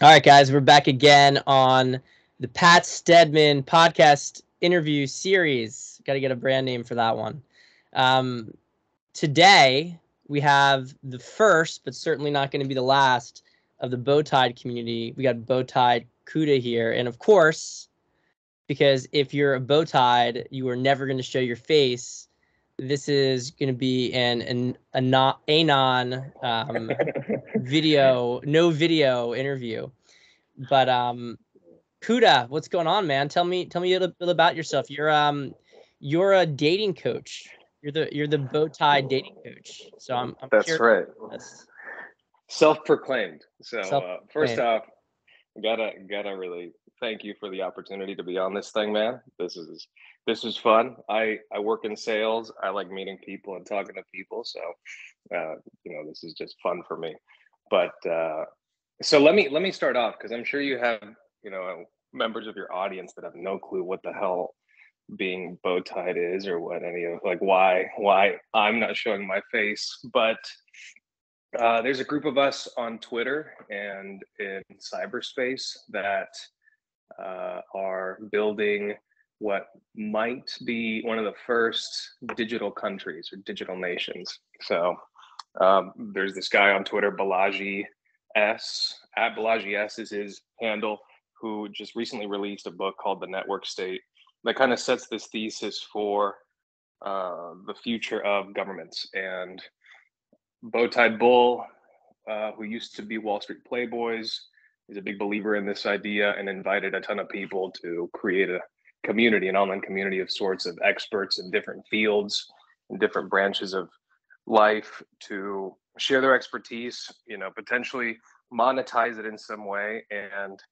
All right, guys, we're back again on the Pat Stedman podcast interview series. Got to get a brand name for that one. Today, we have the first, but certainly not going to be the last, of the BowTied community. We got BowTiedCuda here. And of course, because if you're a BowTied, you are never going to show your face. This is going to be a non video, no video interview. But Cuda, what's going on, man? Tell me a little bit about yourself. You're a dating coach. You're the bow tie dating coach. So I'm That's curious. right. Self-proclaimed. Self So first off, gotta really thank you for the opportunity to be on this thing, man. This is fun. I work in sales. I like meeting people and talking to people. So this is just fun for me. But so let me start off because I'm sure you have members of your audience that have no clue what the hell being bow tied is or what any of like why I'm not showing my face. But there's a group of us on Twitter and in cyberspace that are building what might be one of the first digital countries or digital nations. So there's this guy on Twitter, Balaji S. At Balaji S is his handle, who just recently released a book called The Network State that kind of sets this thesis for the future of governments. And Bowtied Bull, who used to be Wall Street Playboys, is a big believer in this idea and invited a ton of people to create a community, an online community of sorts of experts in different fields and different branches of life to share their expertise, potentially monetize it in some way. And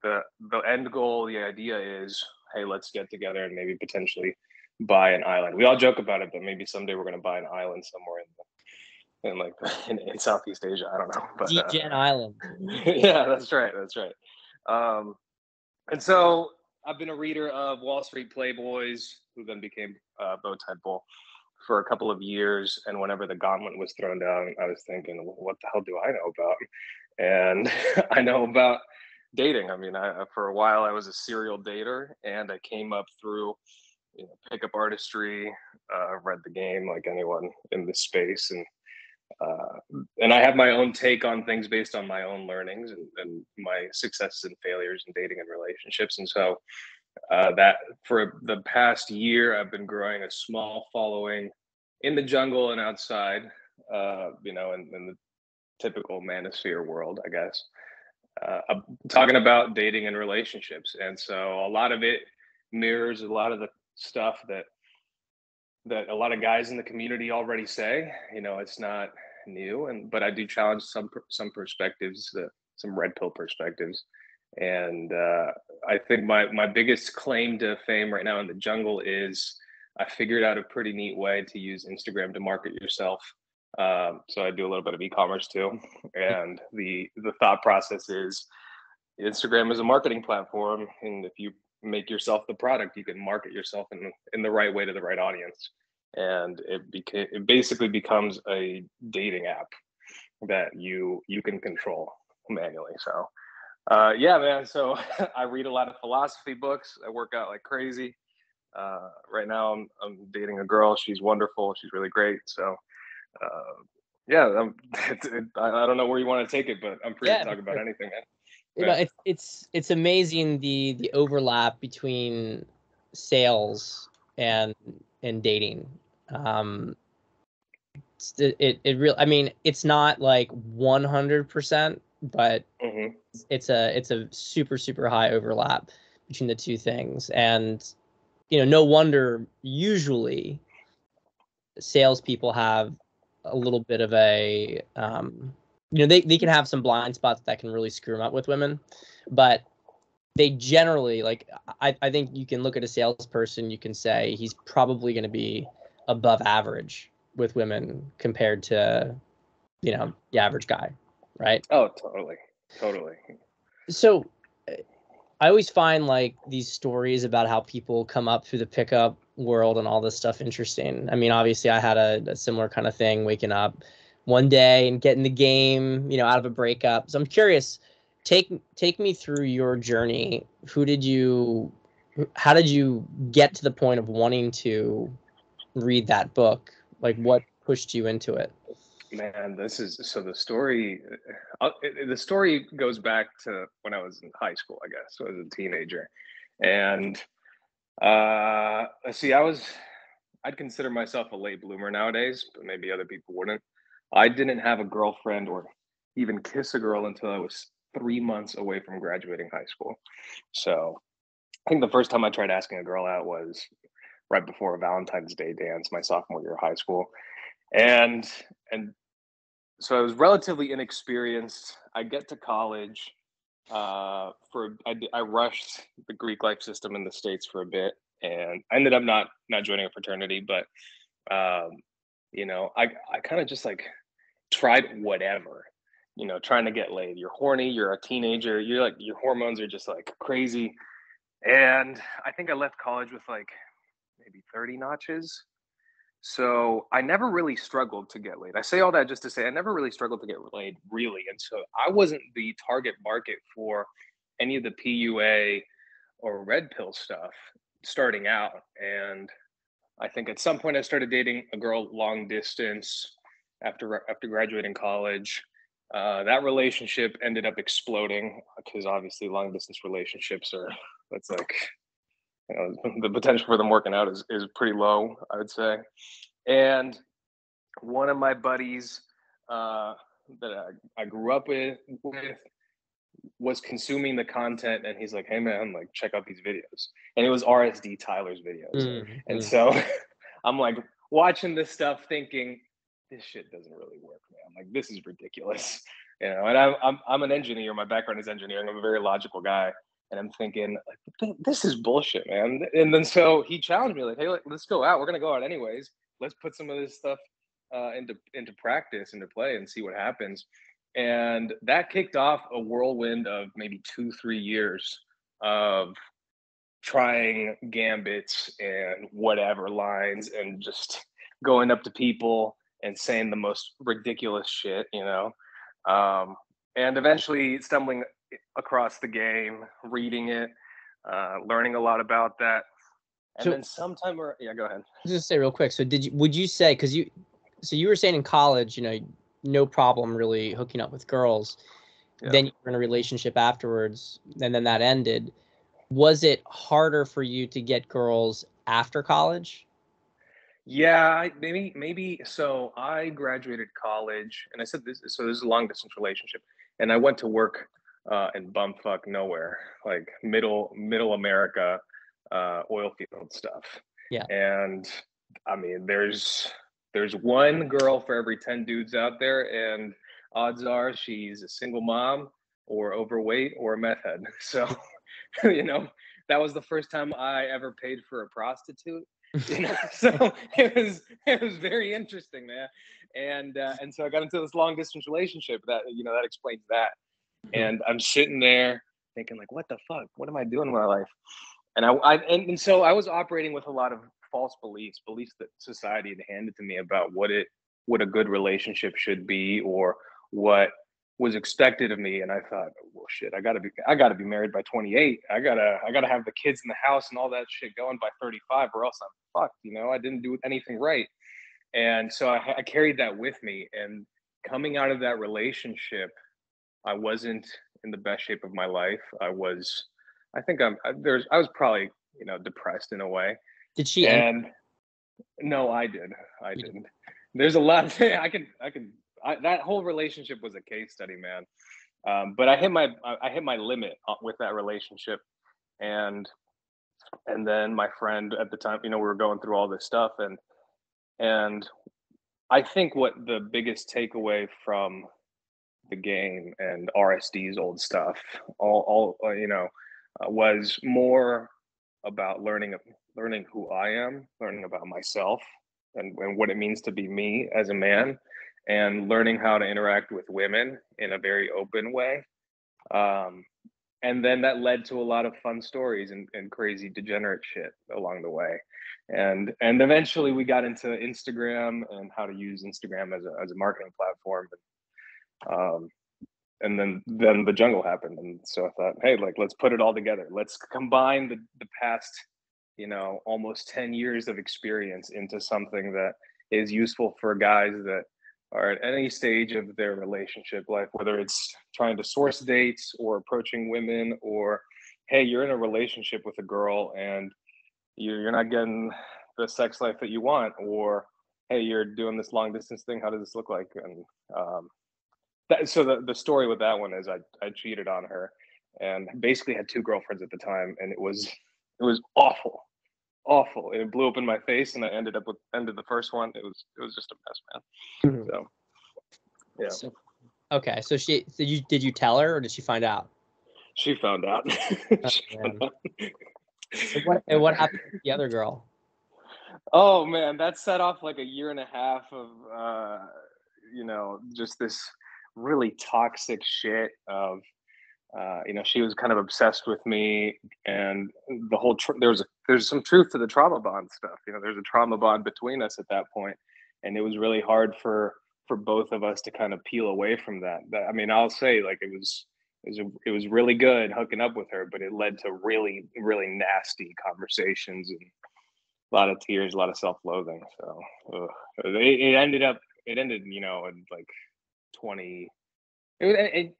the end goal, the idea is, hey, let's get together and maybe potentially buy an island. We all joke about it, but maybe someday we're going to buy an island somewhere in Southeast Asia. I don't know, but Degen Island. Yeah, that's right. And so I've been a reader of Wall Street Playboys, who then became Bowtied Bull, for a couple of years. And whenever the gauntlet was thrown down, I was thinking, what the hell do I know about? And I know about dating. I mean, for a while I was a serial dater, and I came up through pickup artistry, read the game like anyone in this space, and I have my own take on things based on my own learnings and my successes and failures in dating and relationships. And so that for the past year, I've been growing a small following in the jungle and outside, in the typical manosphere world, I guess, talking about dating and relationships. And so a lot of it mirrors a lot of the stuff that a lot of guys in the community already say. It's not new, but I do challenge some perspectives, some red pill perspectives. And I think my biggest claim to fame right now in the jungle is I figured out a pretty neat way to use Instagram to market yourself. So I do a little bit of e-commerce too, and the thought process is Instagram is a marketing platform, and if you make yourself the product, you can market yourself in the right way to the right audience, and it basically becomes a dating app that you can control manually. So yeah, man. So I read a lot of philosophy books. I work out like crazy. Right now I'm dating a girl. She's wonderful. She's really great. So yeah, I don't know where you want to take it, but I'm free to talk about anything, man. It's amazing the overlap between sales and dating. It really, I mean, it's not like 100%, but it's a super high overlap between the two things. And no wonder usually salespeople have a little bit of a they can have some blind spots that can really screw them up with women, but they generally, like, I think you can look at a salesperson, you can say he's probably going to be above average with women compared to the average guy, right? Oh, totally. So I always find like these stories about how people come up through the pickup world and all this stuff interesting. I mean, obviously I had a similar kind of thing, waking up one day and getting the game, out of a breakup. So I'm curious, take me through your journey. How did you get to the point of wanting to read that book? Like, what pushed you into it? Man, the story. The story goes back to when I was in high school, I guess. So I was a teenager, and let's see, I'd consider myself a late bloomer nowadays, but maybe other people wouldn't. I didn't have a girlfriend or even kiss a girl until I was 3 months away from graduating high school. So I think the first time I tried asking a girl out was right before a Valentine's Day dance, my sophomore year of high school. And so I was relatively inexperienced. I get to college. I rushed the Greek life system in the States for a bit, and I ended up not joining a fraternity. But I kind of just like tried whatever, trying to get laid. You're horny. You're a teenager. You're like, your hormones are just like crazy. And I think I left college with like maybe 30 notches. So I never really struggled to get laid. I say all that just to say I never really struggled to get laid, really. And so I wasn't the target market for any of the PUA or red pill stuff starting out. And I think at some point I started dating a girl long distance after graduating college. That relationship ended up exploding because obviously long distance relationships that's like, the potential for them working out is pretty low, I would say. And one of my buddies that I grew up with was consuming the content, and he's like, "Hey man, like check out these videos." And it was RSD Tyler's videos, and so I'm like watching this stuff, thinking, "This shit doesn't really work, man. Like this is ridiculous." And I'm an engineer. My background is engineering. I'm a very logical guy. And I'm thinking, like, this is bullshit, man. And then so he challenged me, like, hey, let's go out. We're gonna go out anyways. Let's put some of this stuff into practice, into play, and see what happens. And that kicked off a whirlwind of maybe 2-3 years of trying gambits and whatever lines, and just going up to people and saying the most ridiculous shit, and eventually stumbling across the game, reading it, learning a lot about that. And then sometime, yeah, go ahead. Just say real quick. So would you say, because you were saying in college, no problem really hooking up with girls. Yeah. Then you were in a relationship afterwards, and then that ended. Was it harder for you to get girls after college? Yeah, maybe. So I graduated college, and I said this. So this is a long distance relationship, and I went to work in bumfuck nowhere, like middle America, oil field stuff. Yeah. And I mean, there's one girl for every 10 dudes out there, and odds are she's a single mom or overweight or a meth head. So, that was the first time I ever paid for a prostitute. So it was very interesting, man. And so I got into this long distance relationship that explains that. And I'm sitting there thinking, like, what the fuck? What am I doing with my life? And so I was operating with a lot of false beliefs that society had handed to me about what a good relationship should be, or what was expected of me. And I thought, well, shit, I gotta be married by 28. I gotta have the kids in the house and all that shit going by 35, or else I'm fucked. I didn't do anything right. And so I carried that with me. And coming out of that relationship, I wasn't in the best shape of my life. I was probably, depressed in a way. Did she? No, I did. I didn't. There's a lot of that whole relationship was a case study, man. But I hit my limit with that relationship. And then my friend at the time, we were going through all this stuff, and I think what the biggest takeaway from the game and RSD's old stuff, was more about learning who I am, learning about myself, and what it means to be me as a man, and learning how to interact with women in a very open way. And then that led to a lot of fun stories and crazy degenerate shit along the way. And eventually we got into Instagram and how to use Instagram as a marketing platform. and then the jungle happened, and so I thought, hey, like, let's put it all together. Let's combine the past, almost 10 years of experience into something that is useful for guys that are at any stage of their relationship life, whether it's trying to source dates or approaching women, or hey, you're in a relationship with a girl and you're not getting the sex life that you want, or hey, you're doing this long distance thing. How does this look like? And so the story with that one is I cheated on her and basically had 2 girlfriends at the time, and it was awful, awful. It blew up in my face, and I ended the first one. It was just a mess, man. Mhm. So yeah. Okay, so did you tell her, or did she find out? She found out. And what happened to the other girl? Oh man, that set off like a year and a half of just this really toxic shit of she was kind of obsessed with me, and the whole there's some truth to the trauma bond stuff. There's a trauma bond between us at that point, and it was really hard for both of us to kind of peel away from that. I mean, I'll say, like, it was really good hooking up with her, but it led to really, really nasty conversations and a lot of tears, a lot of self-loathing. So it ended, in like 20. I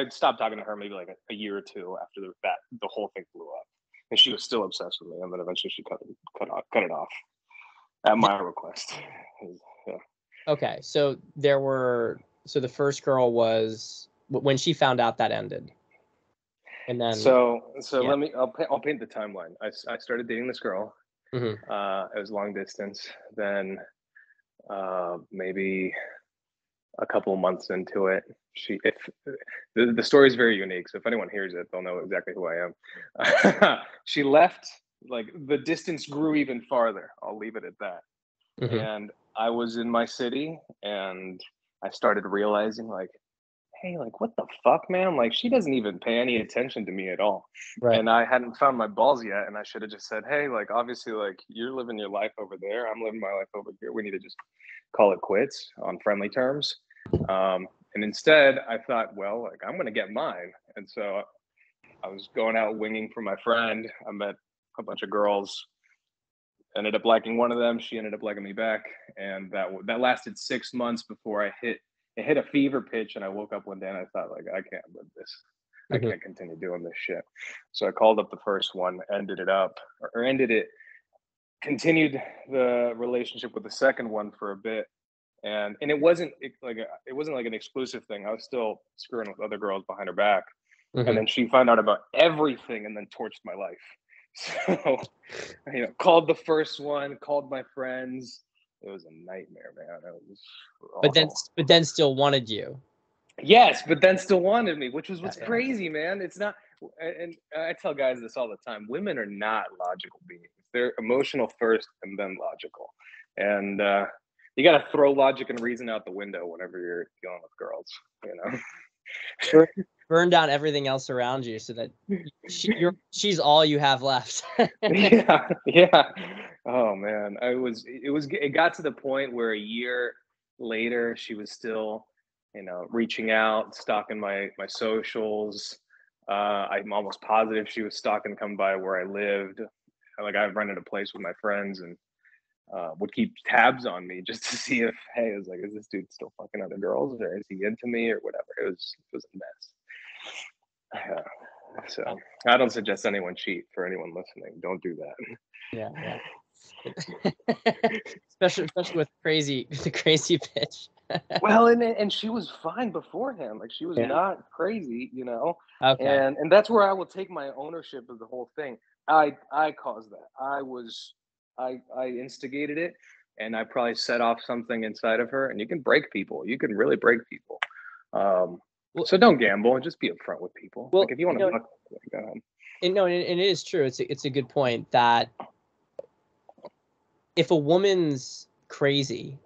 stopped talking to her maybe like a year or two after the whole thing blew up, and she was still obsessed with me. And then eventually she cut it off at my request. Yeah. Okay, so the first girl was when she found out that ended, and then yeah. I'll paint the timeline. I started dating this girl. Mm-hmm. It was long distance. Then maybe a couple of months into it, the story is very unique. So if anyone hears it, they'll know exactly who I am. She left. Like, the distance grew even farther. I'll leave it at that. Mm-hmm. And I was in my city, and I started realizing, like, hey, like, what the fuck, man? Like, she doesn't even pay any attention to me at all. Right. And I hadn't found my balls yet, and I should have just said, hey, like, obviously, like, you're living your life over there, I'm living my life over here, we need to just call it quits on friendly terms. And instead I thought, well, like, I'm gonna get mine. And so I was going out winging for my friend. I met a bunch of girls, ended up liking one of them, she ended up liking me back, and that lasted 6 months before it hit a fever pitch, and I woke up one day and I thought, like, I can't live this. I can't continue doing this shit. So I called up the first one, continued the relationship with the second one for a bit, and it wasn't like an exclusive thing. I was still screwing with other girls behind her back, and then she found out about everything and then torched my life. So called the first one, called my friends. It was a nightmare, man. It was awful. But then still wanted you. Yes, but then still wanted me, which was what's crazy, man. It's not, and I tell guys this all the time. Women are not logical beings. They're emotional first and then logical. And you got to throw logic and reason out the window whenever you're dealing with girls, Burn down everything else around you so that she's all you have left. Yeah. Oh man, it got to the point where a year later she was still, reaching out, stalking my socials. I'm almost positive she was stalking, come by where I lived. Like, I rented a place with my friends, and would keep tabs on me just to see if, hey, I was like, is this dude still fucking other girls, or is he into me, or whatever? It was a mess. Yeah. So I don't suggest anyone cheat. For anyone listening, don't do that. Yeah. especially with the crazy bitch. Well, and she was fine beforehand. Like, she was not crazy, Okay. And that's where I will take my ownership of the whole thing. I caused that. I instigated it, and I probably set off something inside of her. And you can break people. You can really break people. So don't gamble, and just be upfront with people. Well, like, if you want to fuck, go ahead. And it is true. It's a good point that if a woman's crazy,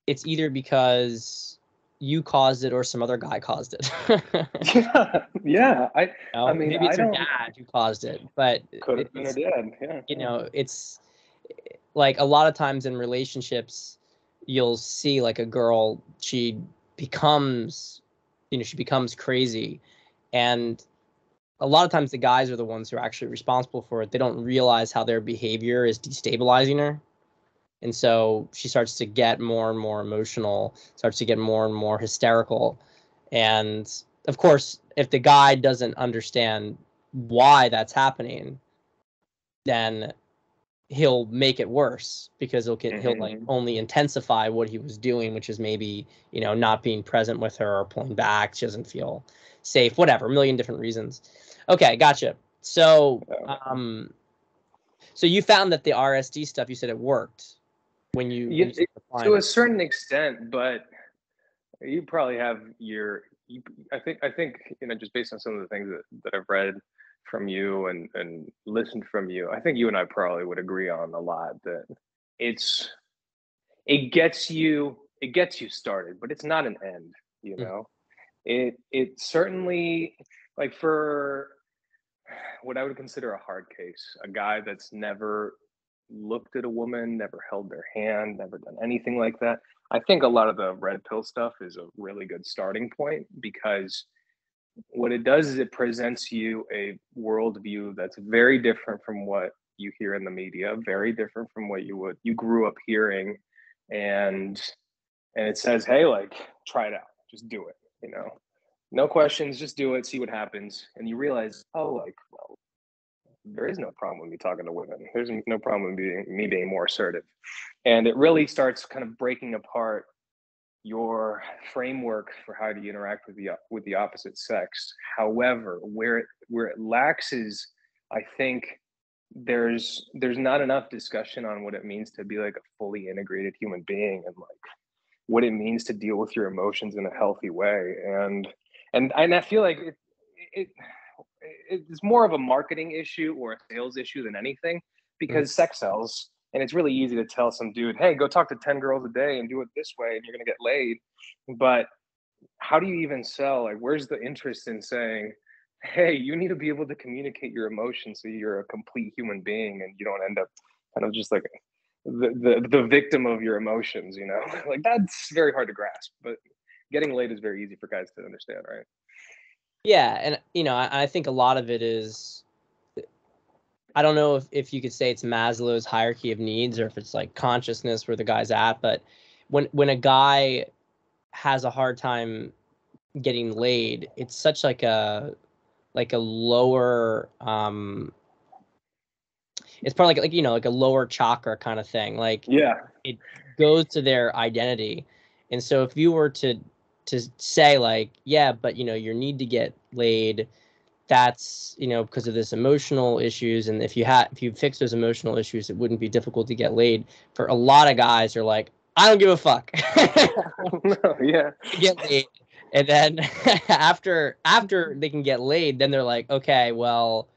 it's either because you caused it or some other guy caused it. Yeah. I mean, maybe it's her dad who caused it, but could have been her dad. Yeah. It's like a lot of times in relationships, you'll see like a girl, she becomes she becomes crazy. And a lot of times the guys are the ones who are actually responsible for it. They don't realize how their behavior is destabilizing her. And so she starts to get more and more emotional, starts to get more and more hysterical. And of course, if the guy doesn't understand why that's happening, then he'll make it worse, because he'll like only intensify what he was doing, which is maybe, not being present with her or pulling back. She doesn't feel safe, whatever, a million different reasons. Okay, gotcha. So, so you found that the RSD stuff, you said it worked when you to a certain extent, but you probably have I think just based on some of the things that I've read from you and listened from you, I think you and I probably would agree on a lot that it gets you started, but it's not an end, It certainly, like, for what I would consider a hard case, a guy that's never looked at a woman, never held their hand, never done anything like that. I think a lot of the red pill stuff is a really good starting point, because what it does is it presents you a worldview that's very different from what you hear in the media, very different from what you grew up hearing, and it says, hey, like, try it out, just do it, no questions, just do it, see what happens, and you realize, oh, like, well, there is no problem with me talking to women. There's no problem with me being more assertive. And it really starts kind of breaking apart your framework for how to interact with the opposite sex. However, where it lacks is, I think, there's not enough discussion on what it means to be like a fully integrated human being, and like what it means to deal with your emotions in a healthy way. And I feel like it's more of a marketing issue or a sales issue than anything, because sex sells, and it's really easy to tell some dude, hey, go talk to 10 girls a day and do it this way and you're going to get laid. But how do you even sell? Like, where's the interest in saying, hey, you need to be able to communicate your emotions so you're a complete human being and you don't end up kind of just like the victim of your emotions, like, that's very hard to grasp, but getting laid is very easy for guys to understand, right? Yeah, and I think a lot of it is, I don't know if you could say it's Maslow's hierarchy of needs, or if it's like consciousness where the guy's at, but when a guy has a hard time getting laid, it's such like a lower it's probably like a lower chakra kind of thing. Like, yeah, it goes to their identity. And so if you were to say like, yeah, but your need to get laid, that's because of this emotional issues, and if you fix those emotional issues, it wouldn't be difficult to get laid. For a lot of guys are like, I don't give a fuck. No, yeah, get laid. And then after they can get laid, then they're like, okay, well,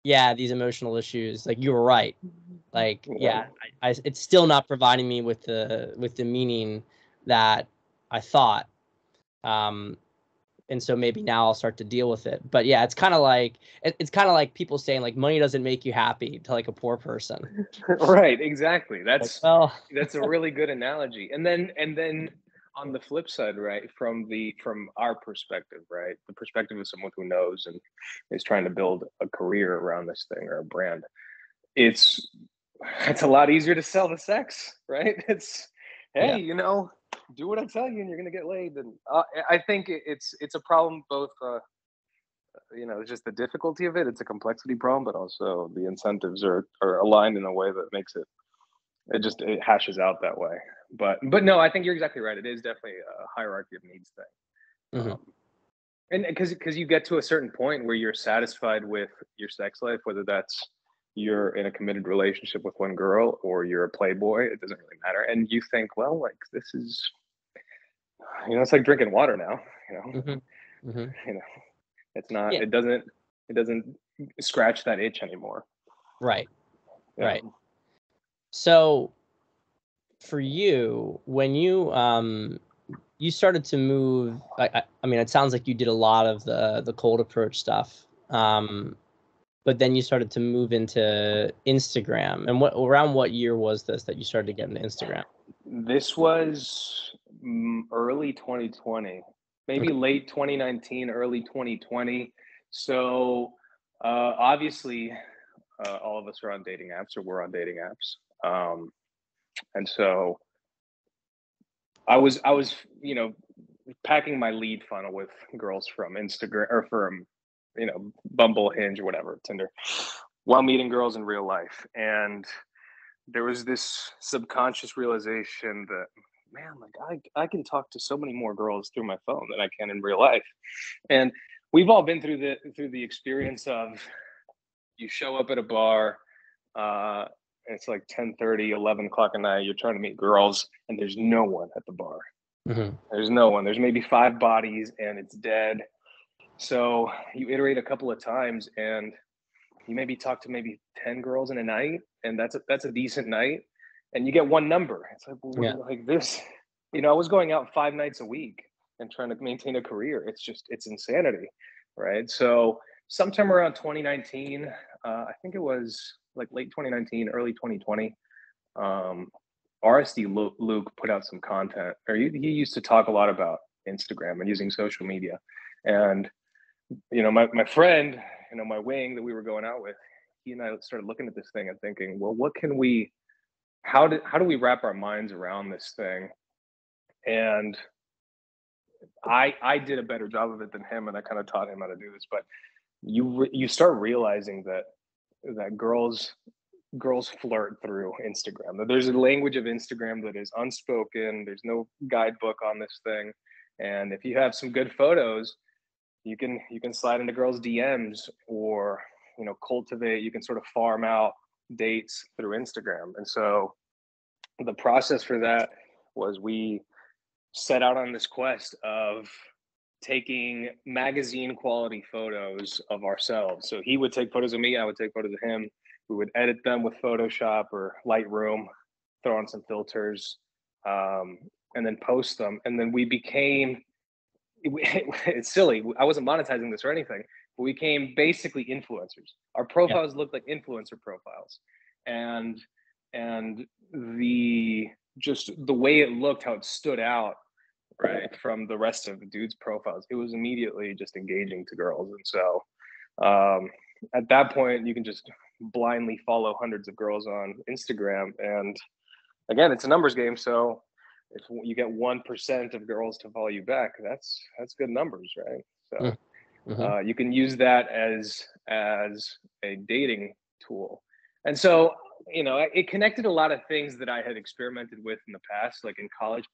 yeah, these emotional issues, like, you were right. Like, yeah, it's still not providing me with the meaning that I thought. And so maybe now I'll start to deal with it. But yeah, it's kind of like people saying like money doesn't make you happy to like a poor person. Right, exactly. That's like, well, that's a really good analogy. And then on the flip side, right, from our perspective, right, the perspective of someone who knows and is trying to build a career around this thing or a brand, it's a lot easier to sell the sex, right? It's, hey, do what I tell you and you're gonna get laid. And I think it's a problem both. It's just the difficulty of it. It's a complexity problem, but also the incentives are aligned in a way that makes it hashes out that way. But no, I think you're exactly right. It is definitely a hierarchy of needs thing. And because you get to a certain point where you're satisfied with your sex life, whether that's you're in a committed relationship with one girl or you're a playboy, it doesn't really matter. And you think, well, like, this is, it's like drinking water now, it's not, it doesn't scratch that itch anymore. Right. Yeah. Right. So for you, when you started to move, I mean, it sounds like you did a lot of the cold approach stuff. But then you started to move into Instagram. And around what year was this that you started to get into Instagram? This was early 2020, maybe late 2019, early 2020. So obviously, all of us are on dating apps, or we're on dating apps, and so I was, packing my lead funnel with girls from Instagram or from, Bumble, Hinge, or whatever, Tinder, while meeting girls in real life. And there was this subconscious realization that, man, like I can talk to so many more girls through my phone than I can in real life. And we've all been through the experience of, you show up at a bar, it's like 10:30, 11 o'clock at night, you're trying to meet girls, and there's no one at the bar. Mm-hmm. There's no one. There's maybe 5 bodies, and it's dead. So you iterate a couple of times, and you maybe talk to maybe 10 girls in a night, and that's a decent night, and you get one number. It's like, well, like this, I was going out 5 nights a week and trying to maintain a career. It's insanity, right? So sometime around 2019, I think it was like late 2019, early 2020, RSD Luke put out some content, or he used to talk a lot about Instagram and using social media. And, my friend, my wing that we were going out with, he and I started looking at this thing and thinking, well, how do we wrap our minds around this thing? And I did a better job of it than him, and I kind of taught him how to do this. But you start realizing that girls flirt through Instagram. There's a language of Instagram that is unspoken. There's no guidebook on this thing. And if you have some good photos, you can slide into girls' DMs, or, you can sort of farm out dates through Instagram. And so the process for that was, we set out on this quest of taking magazine quality photos of ourselves. So he would take photos of me, I would take photos of him. We would edit them with Photoshop or Lightroom, throw on some filters, and then post them. And then we became, it's silly, I wasn't monetizing this or anything, but we became basically influencers. Our profiles looked like influencer profiles. And the way it looked, how it stood out, right, from the rest of the dudes' profiles, it was immediately just engaging to girls. And so at that point, you can just blindly follow hundreds of girls on Instagram. And again, it's a numbers game. So if you get 1% of girls to follow you back, that's good numbers, right? So you can use that as a dating tool. And so, it connected a lot of things that I had experimented with in the past, like in college.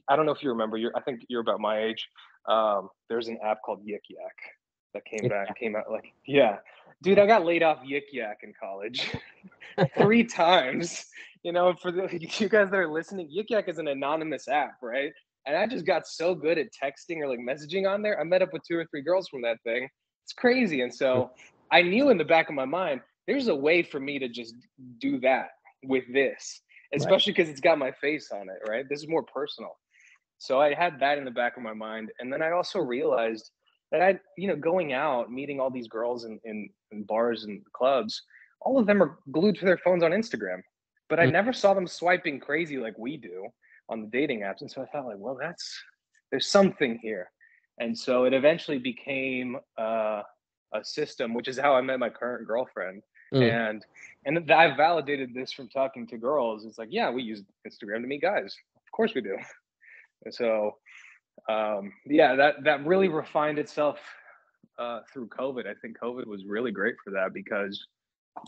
I don't know if you remember, I think you're about my age. There's an app called Yik Yak that came out like, yeah, dude, I got laid off Yik Yak in college 3 times. For you guys that are listening, Yik Yak is an anonymous app, right? And I just got so good at texting or like messaging on there. I met up with 2 or 3 girls from that thing. It's crazy. And so I knew in the back of my mind, there's a way for me to just do that with this, especially because it's got my face on it, right? This is more personal. So I had that in the back of my mind. And then I also realized that going out, meeting all these girls in bars and clubs, all of them are glued to their phones on Instagram. But I never saw them swiping crazy like we do on the dating apps. And so I thought, like, well, there's something here. And so it eventually became a system, which is how I met my current girlfriend. And I validated this from talking to girls. It's like, yeah, we use Instagram to meet guys. Of course we do. And so, that really refined itself through COVID. I think COVID was really great for that, because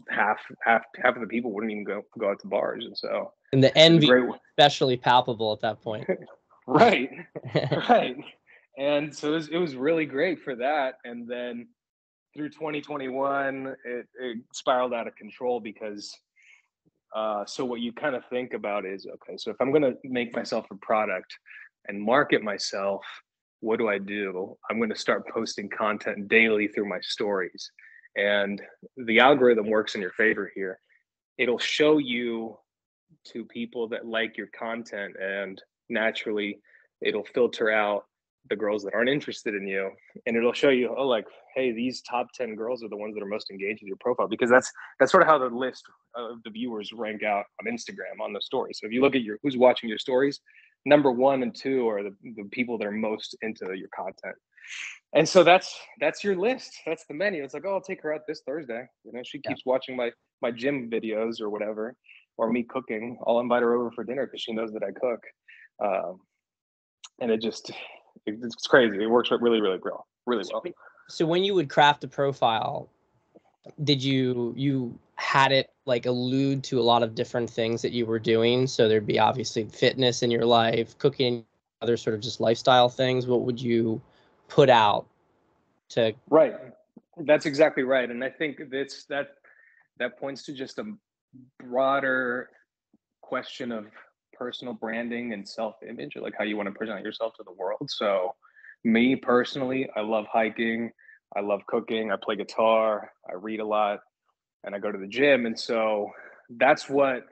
half of the people wouldn't even go out to bars. And so, and the envy was especially palpable at that point. Right. And so it was really great for that. And then through 2021, it spiraled out of control, because so what you kind of think about is, okay, so if I'm going to make myself a product and market myself, what do? I'm going to start posting content daily through my stories. And the algorithm works in your favor here. It'll show you to people that like your content, and naturally it'll filter out the girls that aren't interested in you, and it'll show you, oh, like, hey, these top 10 girls are the ones that are most engaged with your profile, because that's sort of how the list of the viewers rank out on Instagram on the stories. So if you look at who's watching your stories, number 1 and 2 are the people that are most into your content. And so that's your list. That's the menu. It's like, oh, I'll take her out this Thursday. You know, she keeps watching my gym videos or whatever, or me cooking. I'll invite her over for dinner because she knows that I cook. And it's crazy. It works really, really well. Really well. So when you would craft a profile, did you had it like allude to a lot of different things that you were doing? So there'd be obviously fitness in your life, cooking, other sort of just lifestyle things. What would you put out to? Right. That's exactly right. And I think that points to just a broader question of personal branding and self-image, or like how you want to present yourself to the world. So me personally, I love hiking, I love cooking, I play guitar, I read a lot, and I go to the gym. And so that's what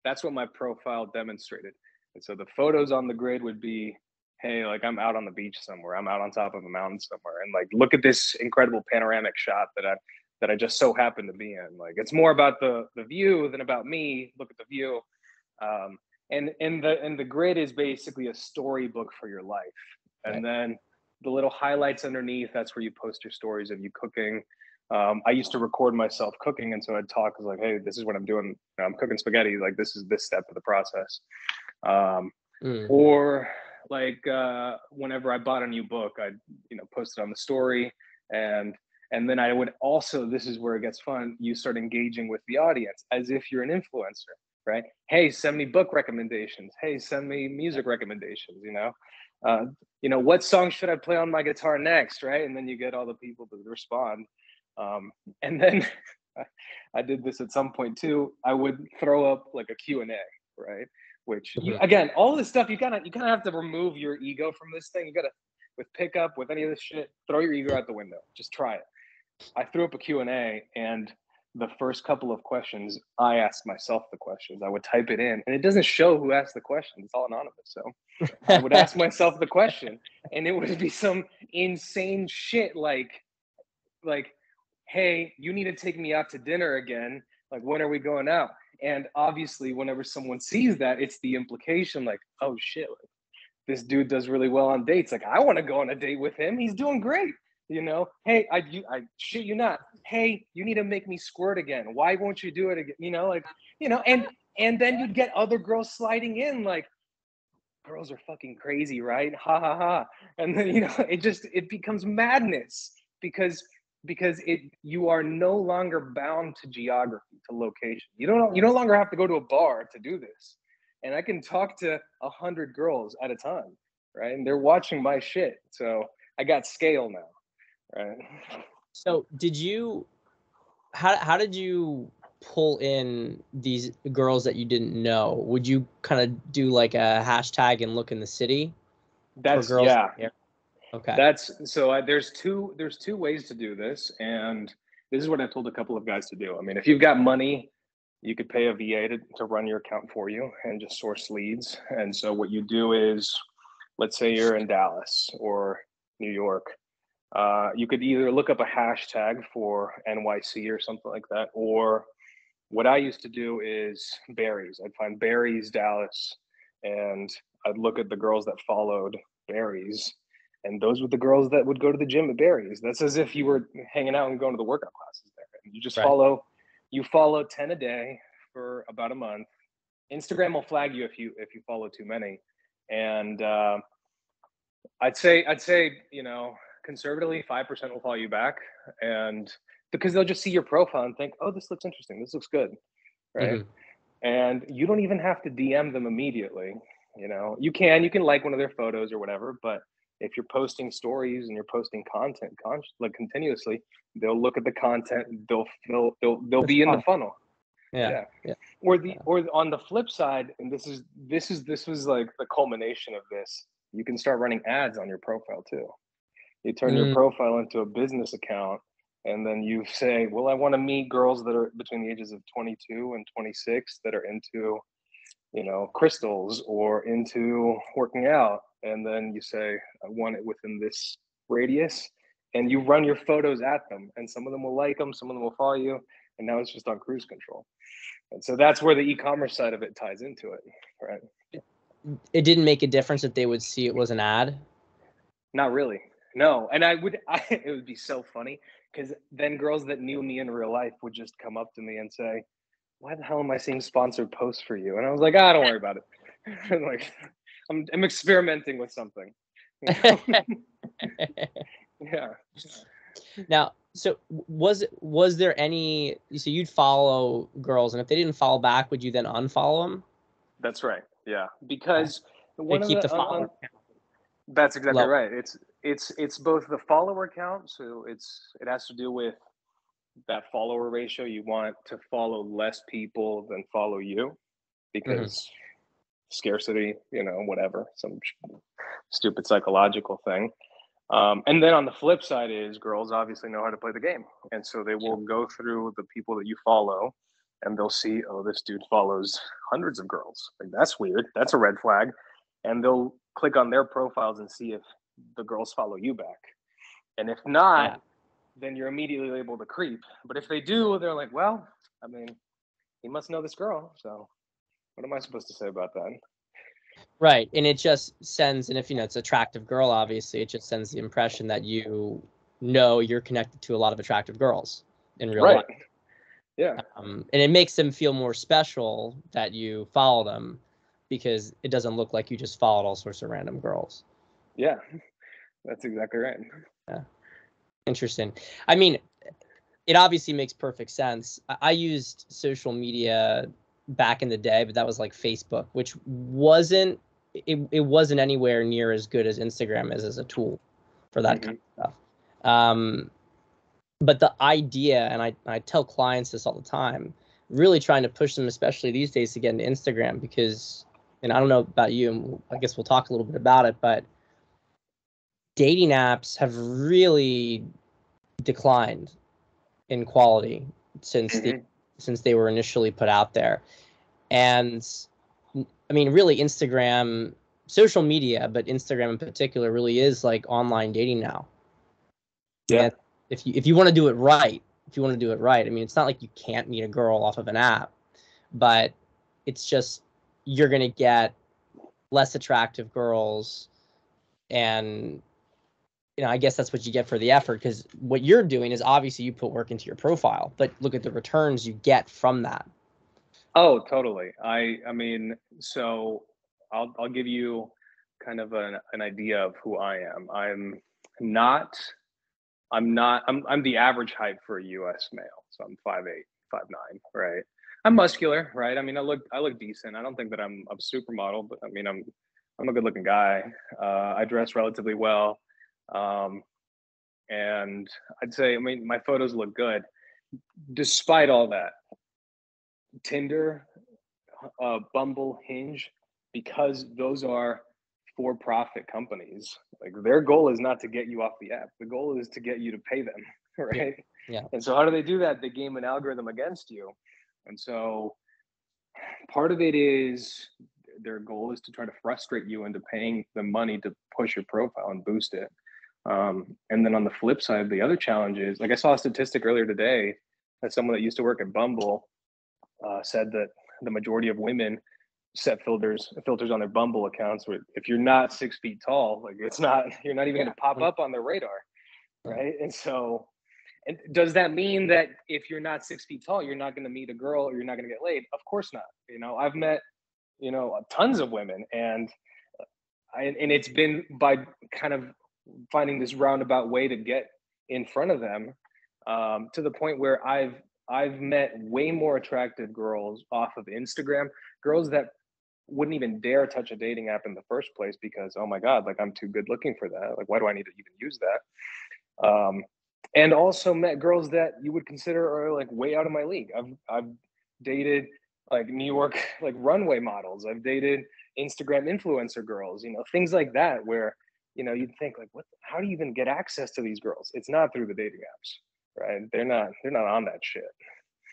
my profile demonstrated. And so the photos on the grid would be, hey, like I'm out on the beach somewhere, I'm out on top of a mountain somewhere, and like look at this incredible panoramic shot that I just so happen to be in. Like it's more about the view than about me. Look at the view. And the grid is basically a storybook for your life. And then the little highlights underneath, that's where you post your stories of you cooking. I used to record myself cooking, and so I'd talk like, hey, this is what I'm doing. I'm cooking spaghetti. Like this is this step of the process. Or like whenever I bought a new book, I'd post it on the story, and then I would also, this is where it gets fun, you start engaging with the audience as if you're an influencer, right? Hey, send me book recommendations. Hey, send me music recommendations, what song should I play on my guitar next, right? And then you get all the people to respond. And then I did this at some point too. I would throw up like a Q&A, right? Which again, all this stuff, you kind of have to remove your ego from this thing. You got to, with pickup, with any of this shit, throw your ego out the window. Just try it. I threw up a Q&A, and the first couple of questions, I asked myself the questions. I would type it in, and it doesn't show who asked the question. It's all anonymous. So I would ask myself the question, and it would be some insane shit like, hey, you need to take me out to dinner again. Like, when are we going out? And obviously, whenever someone sees that, it's the implication like, oh shit, like, this dude does really well on dates. Like, I want to go on a date with him. He's doing great. Hey, I shit you not. Hey, you need to make me squirt again. Why won't you do it again? And then you'd get other girls sliding in like, girls are fucking crazy, right? Ha ha ha. And then, it becomes madness because you are no longer bound to geography, to location. You no longer have to go to a bar to do this. And I can talk to 100 girls at a time, right? And they're watching my shit. So I got scale now. Right. So how did you pull in these girls that you didn't know? Would you kind of do like a hashtag and look in the city? That's for girls? Yeah. Okay. There's two ways to do this, and this is what I've told a couple of guys to do. I mean, if you've got money, you could pay a VA to run your account for you and just source leads. And so what you do is, let's say you're in Dallas or New York. You could either look up a hashtag for NYC or something like that, or what I used to do is Barry's. I'd find Barry's Dallas, and I'd look at the girls that followed Barry's, and those were the girls that would go to the gym at Barry's. That's as if you were hanging out and going to the workout classes there. And you just follow 10 a day for about a month. Instagram will flag you if you follow too many, and I'd say conservatively 5% will follow you back, and because they'll just see your profile and think, oh, this looks interesting, this looks good, right? And you don't even have to DM them immediately. You can like one of their photos or whatever, but if you're posting stories and you're posting content like continuously, they'll look at the content, they'll be in the funnel. Yeah. Or on the flip side, and this was like the culmination of this, you can start running ads on your profile too. You turn your profile into a business account, and then you say, well, I want to meet girls that are between the ages of 22 and 26 that are into, crystals or into working out. And then you say, I want it within this radius, and you run your photos at them, and some of them will like them, some of them will follow you, and now it's just on cruise control. And so that's where the e-commerce side of it ties into it, right? it didn't make a difference that they would see it was an ad? Not really. No. And it would be so funny because then girls that knew me in real life would just come up to me and say, why the hell am I seeing sponsored posts for you? And I was like, don't worry about it. Like, I'm experimenting with something. You know? Yeah. Now, so was there any, so you'd follow girls, and if they didn't follow back, would you then unfollow them? That's right. Yeah. Because one of keep the the follower count that's exactly low. right. It's both the follower count, so it has to do with that follower ratio. You want to follow less people than follow you because scarcity, whatever, some stupid psychological thing. And then on the flip side is girls obviously know how to play the game. And so they will go through the people that you follow and they'll see, oh, this dude follows hundreds of girls. Like, that's weird. That's a red flag. And they'll click on their profiles and see if the girls follow you back. And if not, then you're immediately labeled a creep. But if they do, they're like, well, I mean, he must know this girl. So what am I supposed to say about that? Right. And it just sends, and if, it's an attractive girl, obviously, it just sends the impression that you're connected to a lot of attractive girls in real life. Yeah. And it makes them feel more special that you follow them because it doesn't look like you just followed all sorts of random girls. Yeah, that's exactly right. Yeah. Interesting. I mean, it obviously makes perfect sense. I used social media back in the day, but that was like Facebook, which wasn't anywhere near as good as Instagram is as a tool for that kind of stuff. But the idea, and I tell clients this all the time, really trying to push them, especially these days, to get into Instagram because, and I don't know about you, and I guess we'll talk a little bit about it, but dating apps have really declined in quality since they were initially put out there. And I mean, really, Instagram, social media, but Instagram in particular, really is like online dating now. Yeah. And if you want to do it right, I mean, it's not like you can't meet a girl off of an app, but it's just you're gonna get less attractive girls, and I guess that's what you get for the effort, because what you're doing is obviously you put work into your profile, but look at the returns you get from that. Oh, totally. I mean, so I'll give you kind of an idea of who I am. I'm the average height for a US male. So I'm 5'8", 5'9", right? I'm muscular, right? I mean, I look decent. I don't think that I'm a supermodel, but I mean, I'm a good looking guy. I dress relatively well. And I'd say, I mean, my photos look good. Despite all that, Tinder, Bumble, Hinge, because those are for-profit companies, like their goal is not to get you off the app. The goal is to get you to pay them, right? Yeah. And so how do they do that? They game an algorithm against you. And so part of it is their goal is to try to frustrate you into paying them money to push your profile and boost it. And then on the flip side, the other challenge is, like, I saw a statistic earlier today that someone that used to work at Bumble said that the majority of women set filters on their Bumble accounts where if you're not 6 feet tall, like you're not even going to pop up on their radar, right? And so, and does that mean that if you're not 6 feet tall, you're not going to meet a girl or you're not going to get laid? Of course not. I've met tons of women, and it's been by kind of finding this roundabout way to get in front of them, to the point where I've met way more attractive girls off of Instagram, girls that wouldn't even dare touch a dating app in the first place because, oh my God, like I'm too good looking for that. Like, why do I need to even use that? And also met girls that you would consider are like way out of my league. I've dated like New York, like runway models. I've dated Instagram influencer girls, things like that, where, you'd think like, how do you even get access to these girls? It's not through the dating apps, right? They're not on that shit.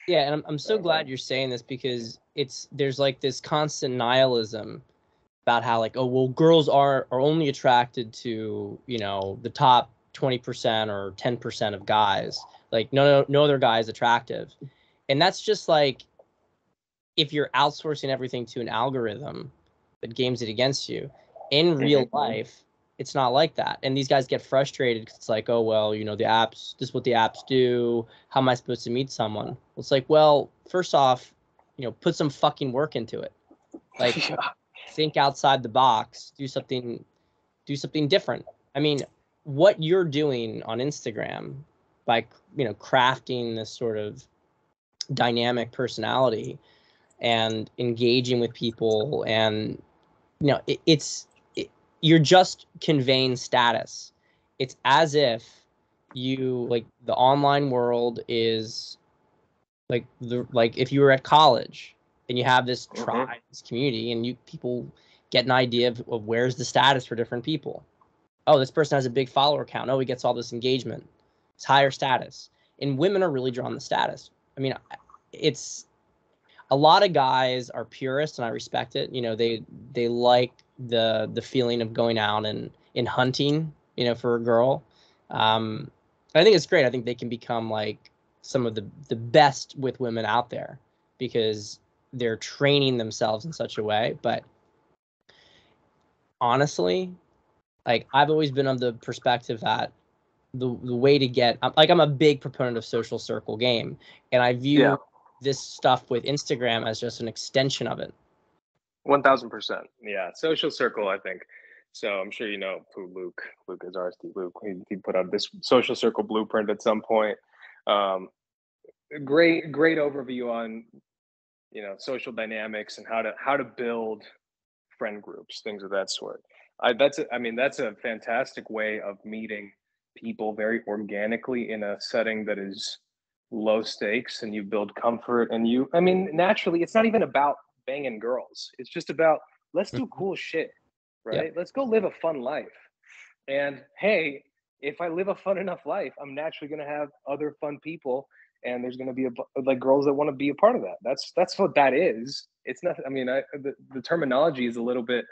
Yeah, and I'm so glad you're saying this, because there's like this constant nihilism about how, like, oh well, girls are only attracted to the top 20% or 10% of guys. Like no other guy is attractive, and that's just like, if you're outsourcing everything to an algorithm, that games it against you. In real life, it's not like that. And these guys get frustrated because it's like, oh, well, you know, the apps, this is what the apps do. How am I supposed to meet someone? Well, it's like, well, first off, you know, put some fucking work into it. Like, think outside the box, do something different. I mean, what you're doing on Instagram by, you know, crafting this sort of dynamic personality and engaging with people, and you know, you're just conveying status. It's as if you, like, the online world is like if you were at college and you have this tribe, this community, and people get an idea of where's the status for different people. Oh, this person has a big follower count. Oh, he gets all this engagement. It's higher status. And women are really drawn to status. I mean, it's a lot of guys are purists, and I respect it. You know, they like the feeling of going out and hunting, you know, for a girl. I think it's great. I think they can become like some of the best with women out there because they're training themselves in such a way. But honestly, like, I've always been of the perspective that the way to get, I'm a big proponent of social circle game, and I view this stuff with Instagram as just an extension of it. 1000%. Yeah, social circle, I think. So I'm sure you know who Luke is, RSD Luke. He put out this social circle blueprint at some point. Great overview on, you know, social dynamics and how to build friend groups, things of that sort. That's a fantastic way of meeting people very organically in a setting that is low stakes, and you build comfort, and naturally, it's not even about banging girls. It's just about, let's do cool shit, right? Let's go live a fun life. And hey, if I live a fun enough life, I'm naturally going to have other fun people, and there's going to be like girls that want to be a part of that. That's what that is. It's not, I mean, the terminology is a little bit,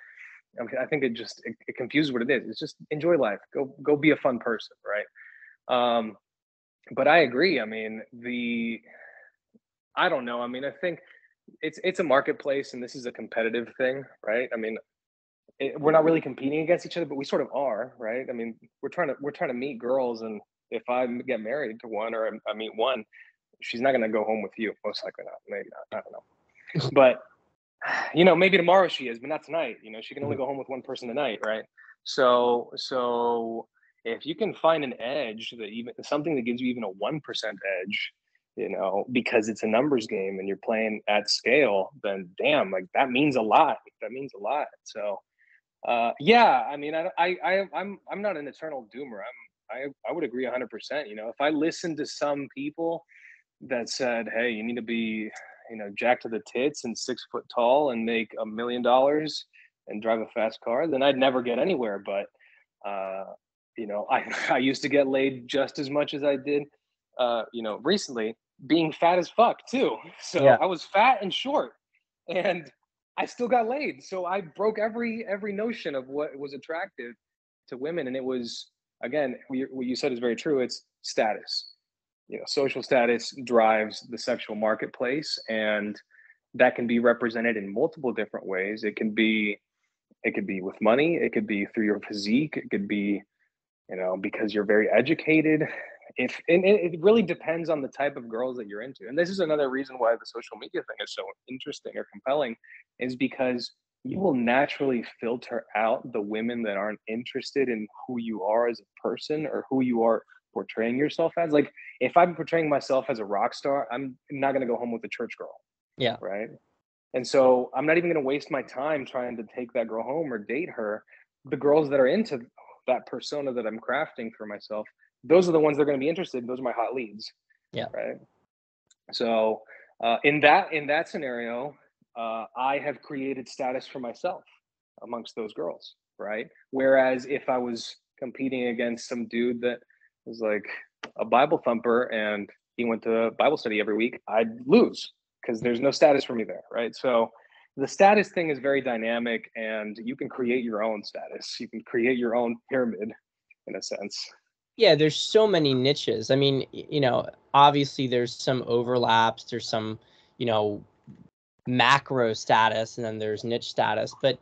I think it confuses what it is. It's just enjoy life. Go be a fun person, right? But I agree. I mean, I don't know. I mean, I think it's a marketplace, and this is a competitive thing, right? I mean, we're not really competing against each other, but we sort of are, right? I mean, we're trying to meet girls, and if I get married to one, or I meet one, she's not going to go home with you. Most likely not. Maybe not. I don't know. But you know, maybe tomorrow she is, but not tonight. You know, she can only go home with one person tonight, right? So if you can find an edge, that even something that gives you even a 1% edge, you know, because it's a numbers game and you're playing at scale, then damn, like, that means a lot. So yeah, I mean, I'm not an eternal doomer. I would agree 100%. You know, if I listen to some people that said, hey, you need to be, you know, jacked to the tits and 6 foot tall and make $1 million and drive a fast car, then I'd never get anywhere. But you know, I used to get laid just as much as I did, you know, recently, being fat as fuck too. So I was fat and short, and I still got laid. So I broke every notion of what was attractive to women, and it was, again, what you said is very true. It's status. You know, social status drives the sexual marketplace, and that can be represented in multiple different ways. It could be with money. It could be through your physique. It could be, you know, because you're very educated. And it really depends on the type of girls that you're into. And this is another reason why the social media thing is so interesting or compelling, is because you will naturally filter out the women that aren't interested in who you are as a person, or who you are portraying yourself as. Like, if I'm portraying myself as a rock star, I'm not going to go home with a church girl. Yeah. Right. And so I'm not even going to waste my time trying to take that girl home or date her. The girls that are into that persona that I'm crafting for myself, those are the ones that are going to be interested. Those are my hot leads. Yeah. Right. So in that scenario, I have created status for myself amongst those girls. Right. Whereas if I was competing against some dude that was like a Bible thumper and he went to Bible study every week, I'd lose, because there's no status for me there, right? So the status thing is very dynamic, and you can create your own status. You can create your own pyramid, in a sense. Yeah, there's so many niches. I mean, you know, obviously there's some overlaps. There's some, you know, macro status and then there's niche status. But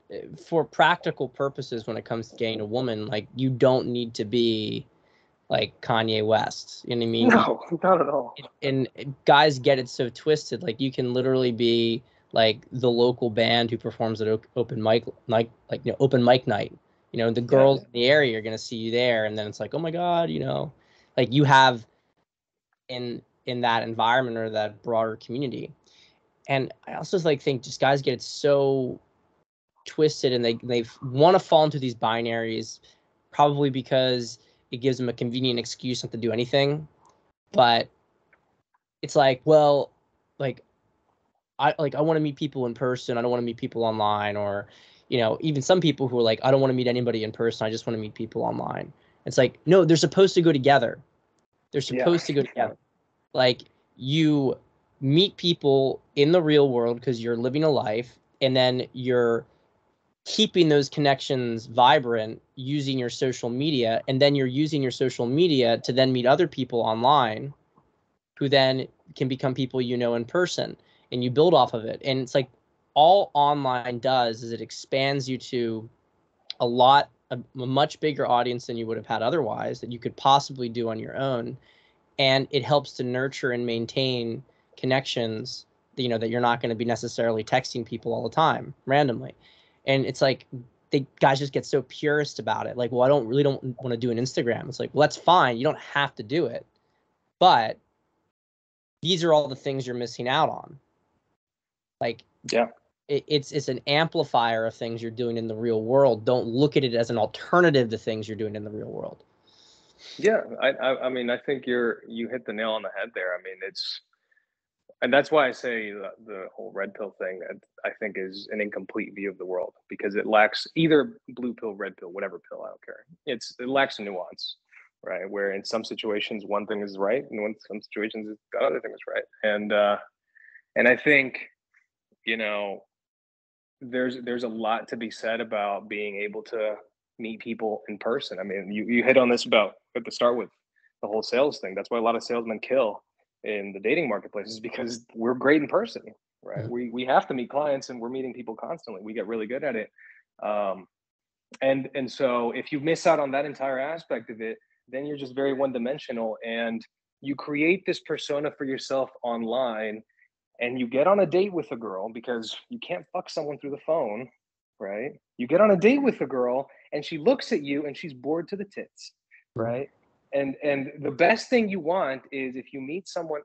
for practical purposes, when it comes to getting a woman, like, you don't need to be like Kanye West. You know what I mean? No, not at all. And guys get it so twisted. Like, you can literally be like the local band who performs at open mic, like open mic night. You know, the girls in the area are gonna see you there, and then it's like, oh my God, you know, like, you have in that environment or that broader community. And I also like think just guys get it so twisted, and they want to fall into these binaries, probably because it gives them a convenient excuse not to do anything. But it's like, well, like I want to meet people in person. I don't want to meet people online. Or, you know, even some people who are like, I don't want to meet anybody in person. I just want to meet people online. It's like, no, they're supposed to go together. They're supposed to go together. Like, you meet people in the real world because you're living a life, and then you're keeping those connections vibrant using your social media, and then you're using your social media to then meet other people online who then can become people you know in person, and you build off of it. And it's like, all online does is it expands you to a much bigger audience than you would have had otherwise, that you could possibly do on your own. And it helps to nurture and maintain connections, you know, that you're not going to be necessarily texting people all the time randomly. And it's like, the guys just get so purist about it. Like, well, I don't want to do an Instagram. It's like, well, that's fine. You don't have to do it. But these are all the things you're missing out on. Like, it's an amplifier of things you're doing in the real world. Don't look at it as an alternative to things you're doing in the real world. Yeah, I mean, I think you hit the nail on the head there. I mean, and that's why I say the whole red pill thing, I think, is an incomplete view of the world, because it lacks either blue pill, red pill, whatever pill, I don't care. It lacks nuance, right? Where in some situations one thing is right, and in some situations the other thing is right. And I think, you know, there's a lot to be said about being able to meet people in person. I mean, you hit on this about at the start with the whole sales thing. That's why a lot of salesmen kill in the dating marketplaces, because we're great in person, right? Mm-hmm. We have to meet clients, and we're meeting people constantly. We get really good at it. And so if you miss out on that entire aspect of it, then you're just very one-dimensional, and you create this persona for yourself online, and you get on a date with a girl because you can't fuck someone through the phone, right? You get on a date with a girl and she looks at you and she's bored to the tits, right? And the best thing you want is, if you meet someone,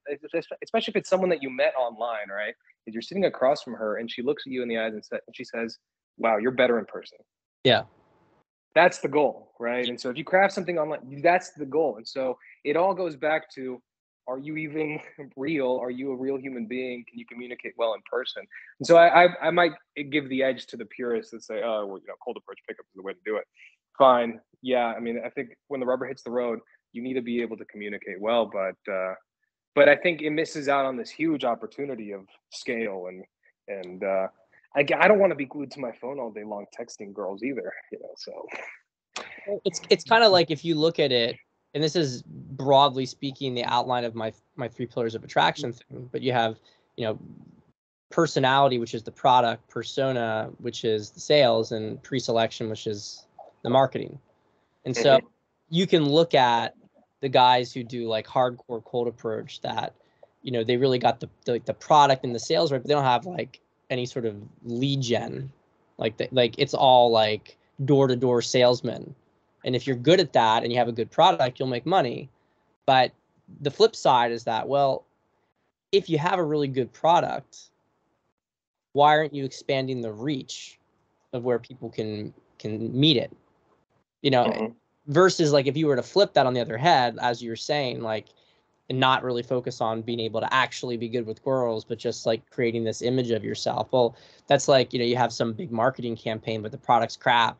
especially if it's someone that you met online, right? Is you're sitting across from her and she looks at you in the eyes and she says, wow, you're better in person. Yeah. That's the goal, right? And so if you craft something online, that's the goal. And so it all goes back to, are you even real? Are you a real human being? Can you communicate well in person? And so I might give the edge to the purists that say, oh, well, you know, cold approach pickup is the way to do it. Fine. Yeah. I mean, I think when the rubber hits the road, you need to be able to communicate well, but I think it misses out on this huge opportunity of scale. And I don't want to be glued to my phone all day long texting girls either, you know, so. It's kind of like, if you look at it, and this is broadly speaking the outline of my 3 pillars of attraction thing, but you have, you know, personality, which is the product, persona, which is the sales, and pre-selection, which is the marketing. And so you can look at the guys who do like hardcore cold approach, that, you know, they really got the product and the sales right, but they don't have like any sort of lead gen, like it's all like door-to-door salesmen. And if you're good at that and you have a good product, you'll make money. But the flip side is that, well, if you have a really good product, why aren't you expanding the reach of where people can meet it? You know, versus like, if you were to flip that on the other head, as you were saying, like, and not really focus on being able to actually be good with girls, but just like creating this image of yourself. Well, that's like, you know, you have some big marketing campaign, but the product's crap.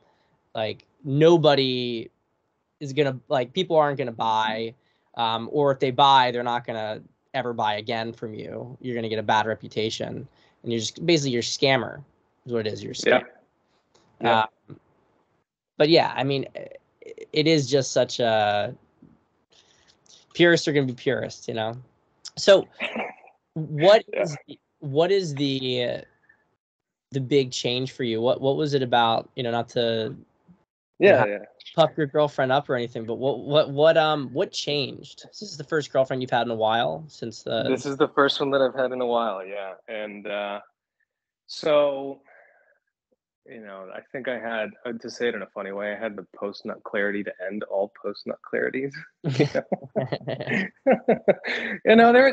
Like, nobody is gonna, like, people aren't gonna buy, or if they buy, they're not gonna ever buy again from you. You're gonna get a bad reputation, and you're just basically, you're a scammer is what it is. You're a scammer. Yeah. But yeah, I mean, it is just such a, purists are gonna be purists, you know. So what is what is the big change for you? What was it about, not to puff your girlfriend up or anything, but what changed? This is the first girlfriend you've had in a while since This is the first one that I've had in a while, yeah. And so, I think I had, to say it in a funny way, I had the post-nut clarity to end all post-nut clarities.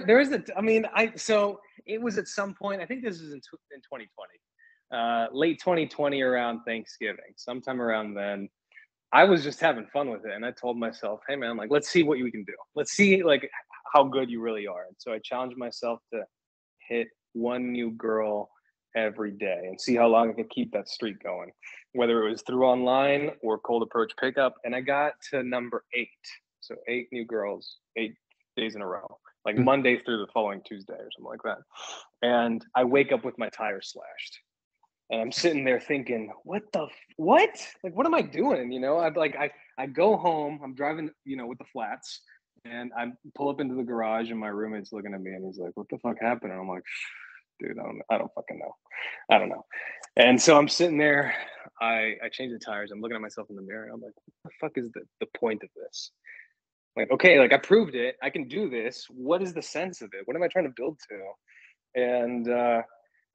There is so it was at some point, I think this is in 2020, late 2020, around Thanksgiving, sometime around then. I was just having fun with it, and I told myself, hey man, like, let's see what we can do. Let's see like how good you really are. And so I challenged myself to hit one new girl every day and see how long I could keep that streak going, whether it was through online or cold approach pickup. And I got to number 8. So 8 new girls, 8 days in a row, like Monday through the following Tuesday or something like that. And I wake up with my tires slashed. And I'm sitting there thinking, what? Like, what am I doing? I go home, I'm driving, with the flats, and I pull up into the garage, and my roommate's looking at me, and he's like, what the fuck happened? And I'm like, dude, I don't fucking know. I don't know. And so I'm sitting there, I change the tires, I'm looking at myself in the mirror, and I'm like, what the fuck is the point of this? Like, okay, like, I proved it, I can do this. What is the sense of it? What am I trying to build to? And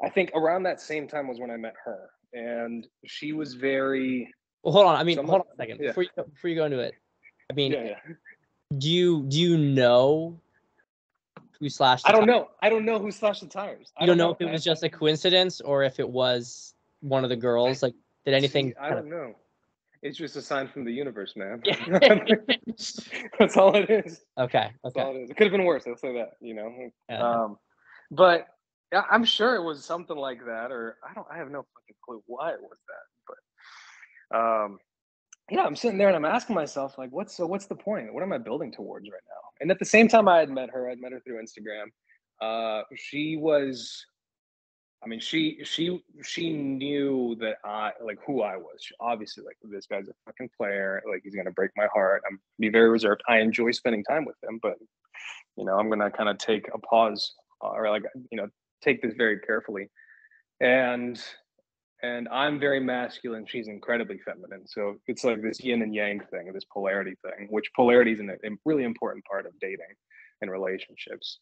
I think around that same time was when I met her, and she was very. Well, hold on. Hold on a second. Yeah. Before you go into it, do you know who slashed the tires? I don't know who slashed the tires. You don't know if it was just a coincidence or if it was one of the girls. Like, did anything? I don't know. It's just a sign from the universe, man. That's all it is. Okay. That's all it is. It could have been worse. I'll say that. But I'm sure it was something like that, or I have no fucking clue why it was that. But I'm sitting there and I'm asking myself, like, what's the point? What am I building towards right now? And at the same time, I'd met her through Instagram. She was, she knew that who I was. She, obviously, like, this guy's a fucking player. Like, he's gonna break my heart. I'm be very reserved. I enjoy spending time with him, but I'm gonna kind of take a pause, or take this very carefully. And I'm very masculine. She's incredibly feminine. So it's like this yin and yang thing, this polarity thing, which polarity is a really important part of dating and relationships.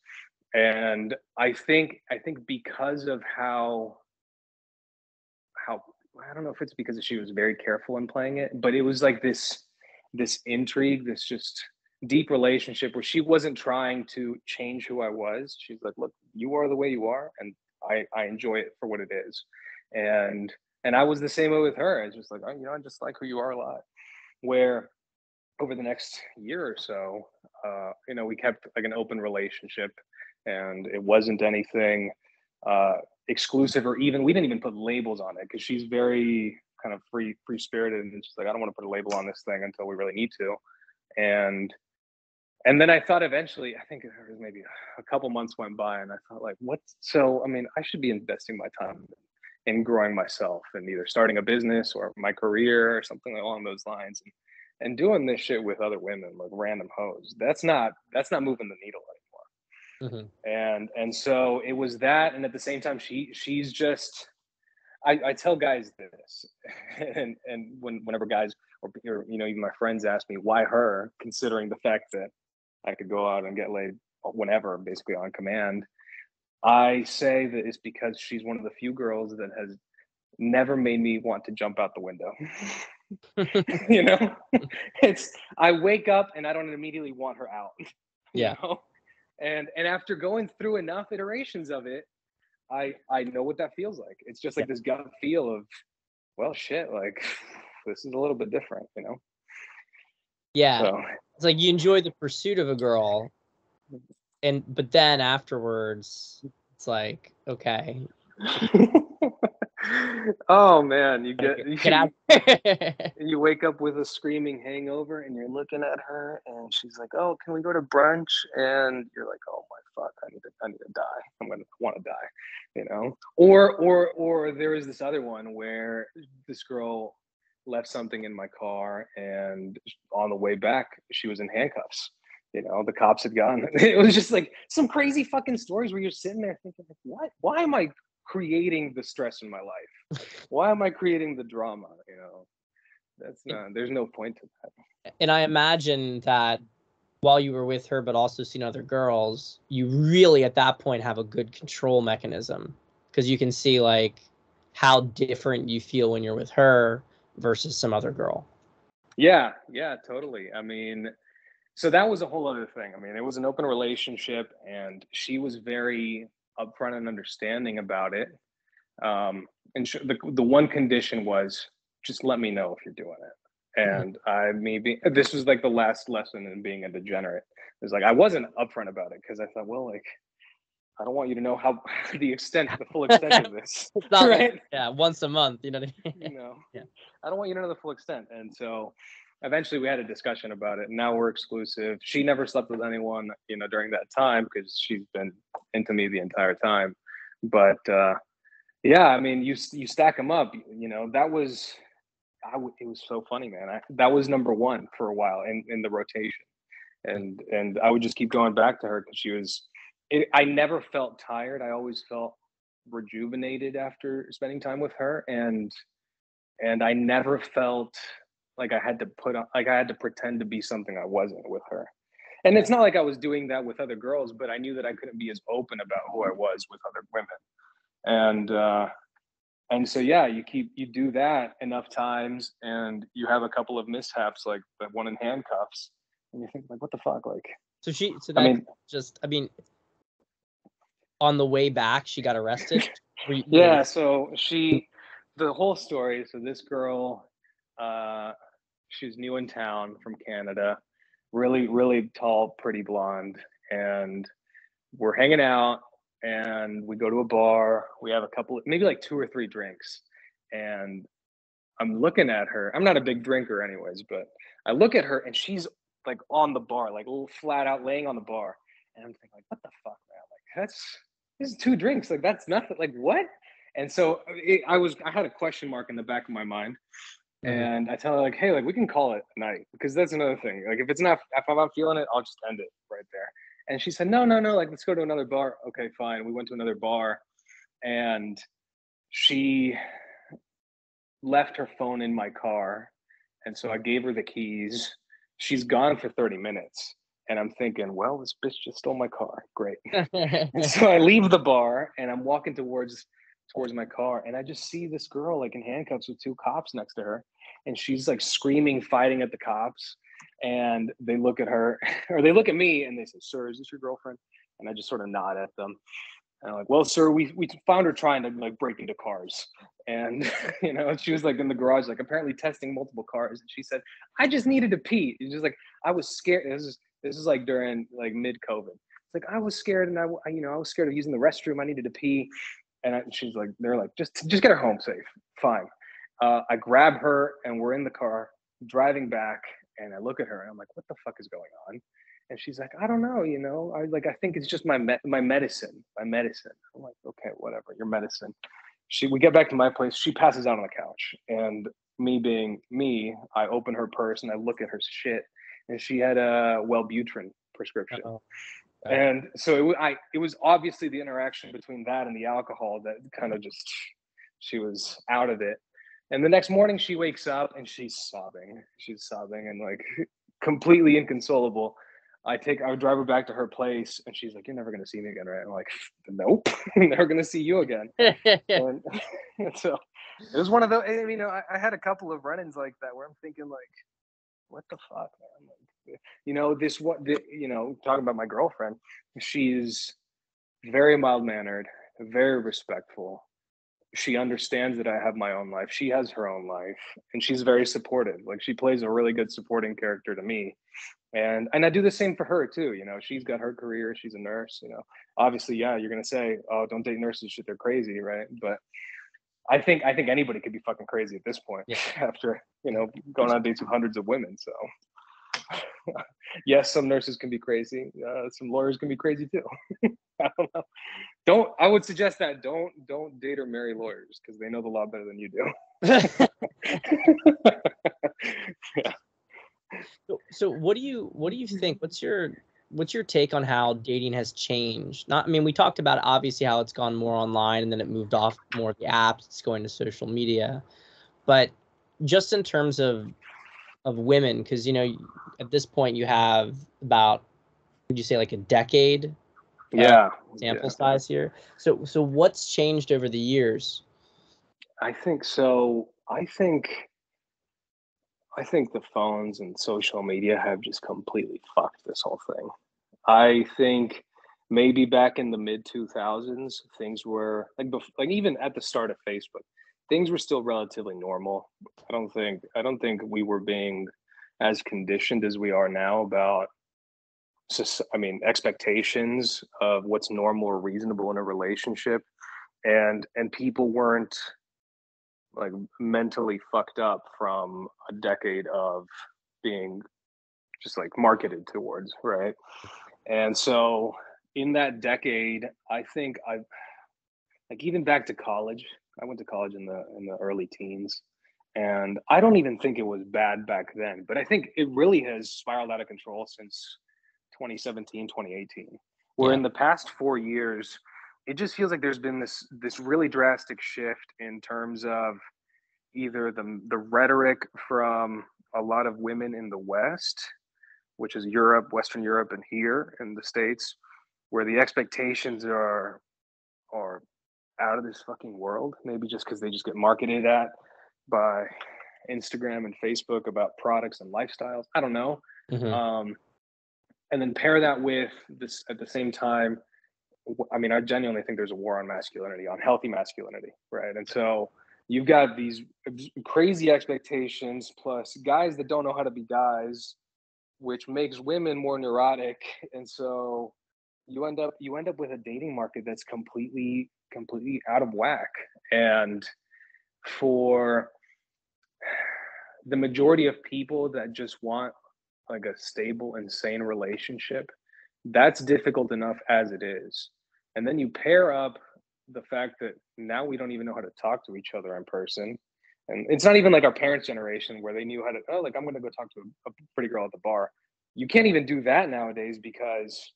And I think because of how I don't know if it's because she was very careful in playing it, but it was like this intrigue, this just deep relationship where she wasn't trying to change who I was. She's like, look, you are the way you are, and I enjoy it for what it is. And I was the same way with her. I was just like, I just like who you are a lot. Where over the next year or so, we kept like an open relationship, and it wasn't anything exclusive, or even, we didn't even put labels on it, because she's very kind of free spirited, and she's like, I don't want to put a label on this thing until we really need to. And then I thought eventually, I think it was maybe a couple months went by, and I thought, like, I should be investing my time in growing myself, and either starting a business or my career or something along those lines, and doing this shit with other women, like random hoes. That's not moving the needle anymore. Mm-hmm. And so it was that, and at the same time, she's just. I tell guys this, and whenever guys or even my friends ask me, why her, considering the fact that I could go out and get laid whenever, basically on command, I say that it's because she's one of the few girls that has never made me want to jump out the window. I wake up and I don't immediately want her out. Yeah. And after going through enough iterations of it, I know what that feels like. It's just like this gut feel of, well, shit, like, this is a little bit different, Yeah. So it's like you enjoy the pursuit of a girl, but then afterwards it's like, okay. Oh man, you wake up with a screaming hangover, and you're looking at her, and she's like, oh, can we go to brunch? And you're like, oh my fuck, I need to die. I'm gonna want to die, or there is this other one where this girl left something in my car, and on the way back she was in handcuffs, the cops had gone. It was just like some crazy fucking stories where you're sitting there thinking, like, what? Why am I creating the stress in my life? Why am I creating the drama? There's no point to that. And I imagine that while you were with her, but also seeing other girls, you really at that point have a good control mechanism, because you can see like how different you feel when you're with her versus some other girl. Yeah, totally. I mean, so that was a whole other thing. I mean, it was an open relationship, and she was very upfront and understanding about it. And the one condition was just let me know if you're doing it. And this was like the last lesson in being a degenerate. It was like I wasn't upfront about it because I thought, well, like I don't want you to know how the full extent of this. It's not right? Like, once a month, you know what I mean? Yeah. I don't want you to know the full extent. And so eventually we had a discussion about it, and now we're exclusive. She never slept with anyone, during that time, because she's been into me the entire time. But yeah, I mean, you stack them up, that was, it was so funny, man. That was number one for a while in the rotation. And I would just keep going back to her because she was, I never felt tired. I always felt rejuvenated after spending time with her. And I never felt like I had to pretend to be something I wasn't with her. And it's not like I was doing that with other girls, but I knew that I couldn't be as open about who I was with other women. And so, yeah, you do that enough times, and you have a couple of mishaps, like the one in handcuffs, and you think, like, what the fuck? Like, I mean, on the way back, she got arrested. Yeah. So the whole story. So this girl, she's new in town from Canada, really, really tall, pretty blonde, and we're hanging out. And we go to a bar. We have a couple, maybe like 2 or 3 drinks. And I'm looking at her. I'm not a big drinker anyways, but I look at her and she's like on the bar, like a little flat out laying on the bar. And I'm thinking, like, what the fuck, man? Like, this is 2 drinks. Like, that's nothing. Like, what? And so I had a question mark in the back of my mind. And I tell her, like, hey, like, we can call it a night, because that's another thing. Like, if I'm not feeling it, I'll just end it right there. And she said, no, like, let's go to another bar. Okay, fine. We went to another bar, and she left her phone in my car. And so I gave her the keys. She's gone for 30 minutes. And I'm thinking, well, this bitch just stole my car. Great. And so I leave the bar and I'm walking towards my car, and I just see this girl like in handcuffs with 2 cops next to her. And she's like screaming, fighting at the cops. And they look at her, or they look at me, and they say, sir, is this your girlfriend? And I just sort of nod at them. And I'm like, well, sir, we found her trying to like break into cars. And, she was like in the garage, like apparently testing multiple cars. And she said, I just needed to pee. It's just like, I was scared. This is like during like mid-COVID. It's like, I was scared, and I was scared of using the restroom. I needed to pee. And she's like, they're like, just get her home safe. Fine. I grab her, and we're in the car driving back, and I look at her and I'm like, what the fuck is going on? And she's like, I don't know, I think it's just my medicine. I'm like, okay, whatever, your medicine. We get back to my place. She passes out on the couch, and me being me, I open her purse and I look at her shit, and she had a Wellbutrin prescription. Uh-oh. And so it was obviously the interaction between that and the alcohol that kind of just, she was out of it. And the next morning she wakes up and she's sobbing and like completely inconsolable. I drive her back to her place, and she's like, you're never going to see me again, right? I'm like, nope, I'm never going to see you again. and so it was one of those, I had a couple of run-ins like that where I'm thinking, like, what the fuck, man? Like, talking about my girlfriend, she's very mild-mannered, very respectful. She understands that I have my own life. She has her own life, and she's very supportive. Like, she plays a really good supporting character to me. And I do the same for her too. She's got her career. She's a nurse, obviously, yeah, you're going to say, oh, don't date nurses. Shit, they're crazy. Right. But I think anybody could be fucking crazy at this point, after, going on dates with hundreds of women. So yes, some nurses can be crazy. Some lawyers can be crazy too. I don't know. I would suggest that don't date or marry lawyers, because they know the law better than you do. Yeah. So what do you think? What's your take on how dating has changed? I mean, we talked about obviously how it's gone more online and then it moved off more of the apps, it's going to social media. But just in terms of women, because at this point you have about, would you say, like a decade sample size here? So what's changed over the years? I think so. I think the phones and social media have just completely fucked this whole thing. I think maybe back in the mid 2000s, things were like even at the start of Facebook, things were still relatively normal. I don't think we were being as conditioned as we are now about expectations of what's normal or reasonable in a relationship, and people weren't like mentally fucked up from a decade of being just like marketed towards, right? And so in that decade, I think I've like even back to college. I went to college in the early teens, and I don't even think it was bad back then, but I think it really has spiraled out of control since 2017, 2018. Where in the past 4 years, it just feels like there's been this really drastic shift in terms of either the rhetoric from a lot of women in the West, which is Europe, Western Europe, and here in the States, where the expectations are out of this fucking world. Maybe just because they just get marketed at by Instagram and Facebook about products and lifestyles. I don't know. Mm-hmm. And then pair that with this at the same time. I mean, I genuinely think there's a war on masculinity, on healthy masculinity, right? And so you've got these crazy expectations plus guys that don't know how to be guys, which makes women more neurotic. And so you end up with a dating market that's completely out of whack. And for the majority of people that just want like a stable and sane relationship, that's difficult enough as it is. And then you pair up the fact that now we don't even know how to talk to each other in person. And it's not even like our parents' generation where they knew how to, like, I'm going to go talk to a pretty girl at the bar. You can't even do that nowadays because,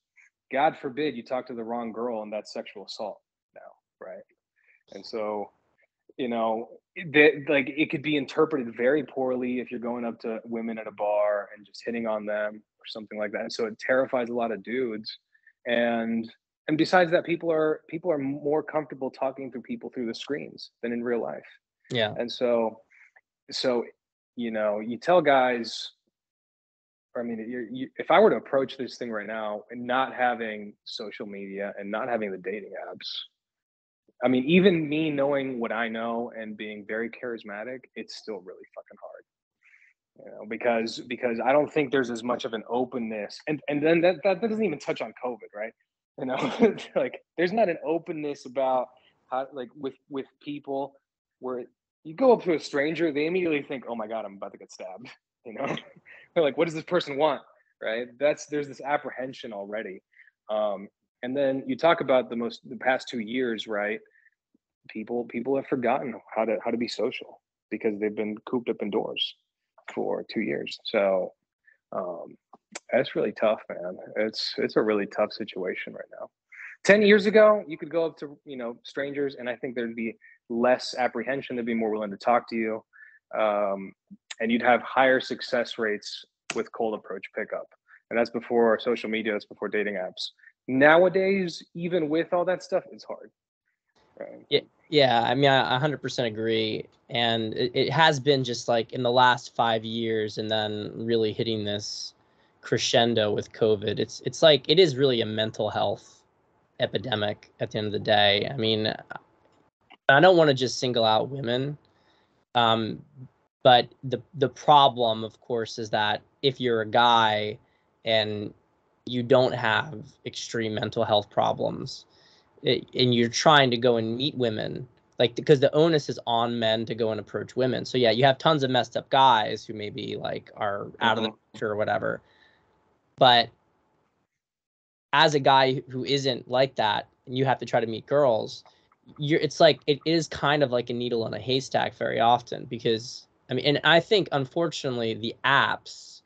God forbid, you talk to the wrong girl and that's sexual assault now, right? And so, it could be interpreted very poorly if you're going up to women at a bar and just hitting on them or something like that. And so it terrifies a lot of dudes. And besides that, people are more comfortable talking to people through the screens than in real life. Yeah. And so you tell guys, I mean, if I were to approach this thing right now and not having social media and not having the dating apps, I mean, even me knowing what I know and being very charismatic, it's still really fucking hard, because I don't think there's as much of an openness, and then that doesn't even touch on COVID, right? Like there's not an openness about how, like with people, where you go up to a stranger, they immediately think, oh my God, I'm about to get stabbed, They're like, what does this person want, right? There's this apprehension already. And then you talk about the past 2 years, right? People have forgotten how to be social because they've been cooped up indoors for 2 years. So that's really tough, man. It's a really tough situation right now. 10 years ago, you could go up to strangers, and I think there'd be less apprehension. They'd be more willing to talk to you, and you'd have higher success rates with cold approach pickup. And that's before social media. That's before dating apps. Nowadays, even with all that stuff, it's hard. Right? Yeah. I mean, I 100% agree. And it has been just like in the last 5 years, and then really hitting this crescendo with COVID. It's like it is really a mental health epidemic at the end of the day. I mean, I don't want to just single out women, but the problem, of course, is that if you're a guy and you don't have extreme mental health problems, and you're trying to go and meet women, like, because the onus is on men to go and approach women. So yeah, you have tons of messed up guys who maybe like are out of the picture or whatever. But as a guy who isn't like that, and you have to try to meet girls, it's like it is kind of like a needle in a haystack very often, because I mean, and I think unfortunately the apps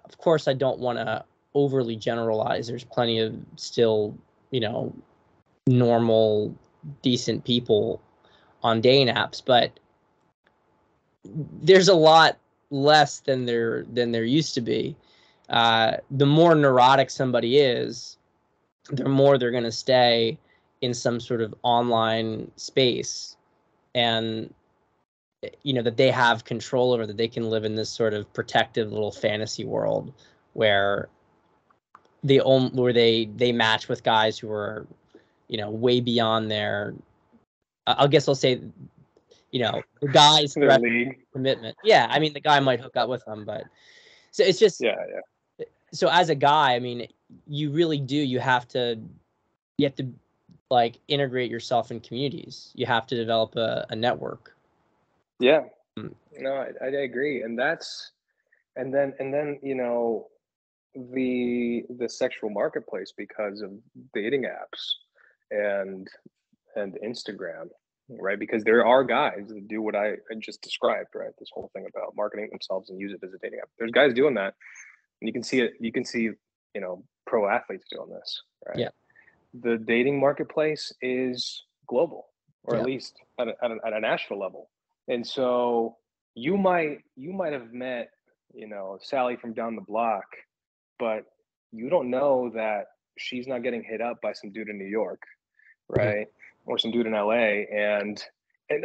of course, I don't want to overly generalize. There's plenty of still, normal, decent people on dating apps, but there's a lot less than there used to be. The more neurotic somebody is, the more they're going to stay in some sort of online space, and that they have control over, that they can live in this sort of protective little fantasy world where they match with guys who are way beyond their, I guess I'll say, the guy's commitment. Yeah, I mean, the guy might hook up with them, but so it's just, yeah. So as a guy, I mean, you really do. You have to like integrate yourself in communities. You have to develop a network. Yeah, no, I agree, and then the sexual marketplace, because of dating apps and Instagram, right? Because there are guys that do what I just described, right? This whole thing about marketing themselves and use it as a dating app. There's guys doing that, and you can see it. You can see, pro athletes doing this, right? Yeah. The dating marketplace is global, or Yeah. at least at a national level. And so you might have met, Sally from down the block, but you don't know that she's not getting hit up by some dude in New York, right? Mm-hmm. Or some dude in LA. And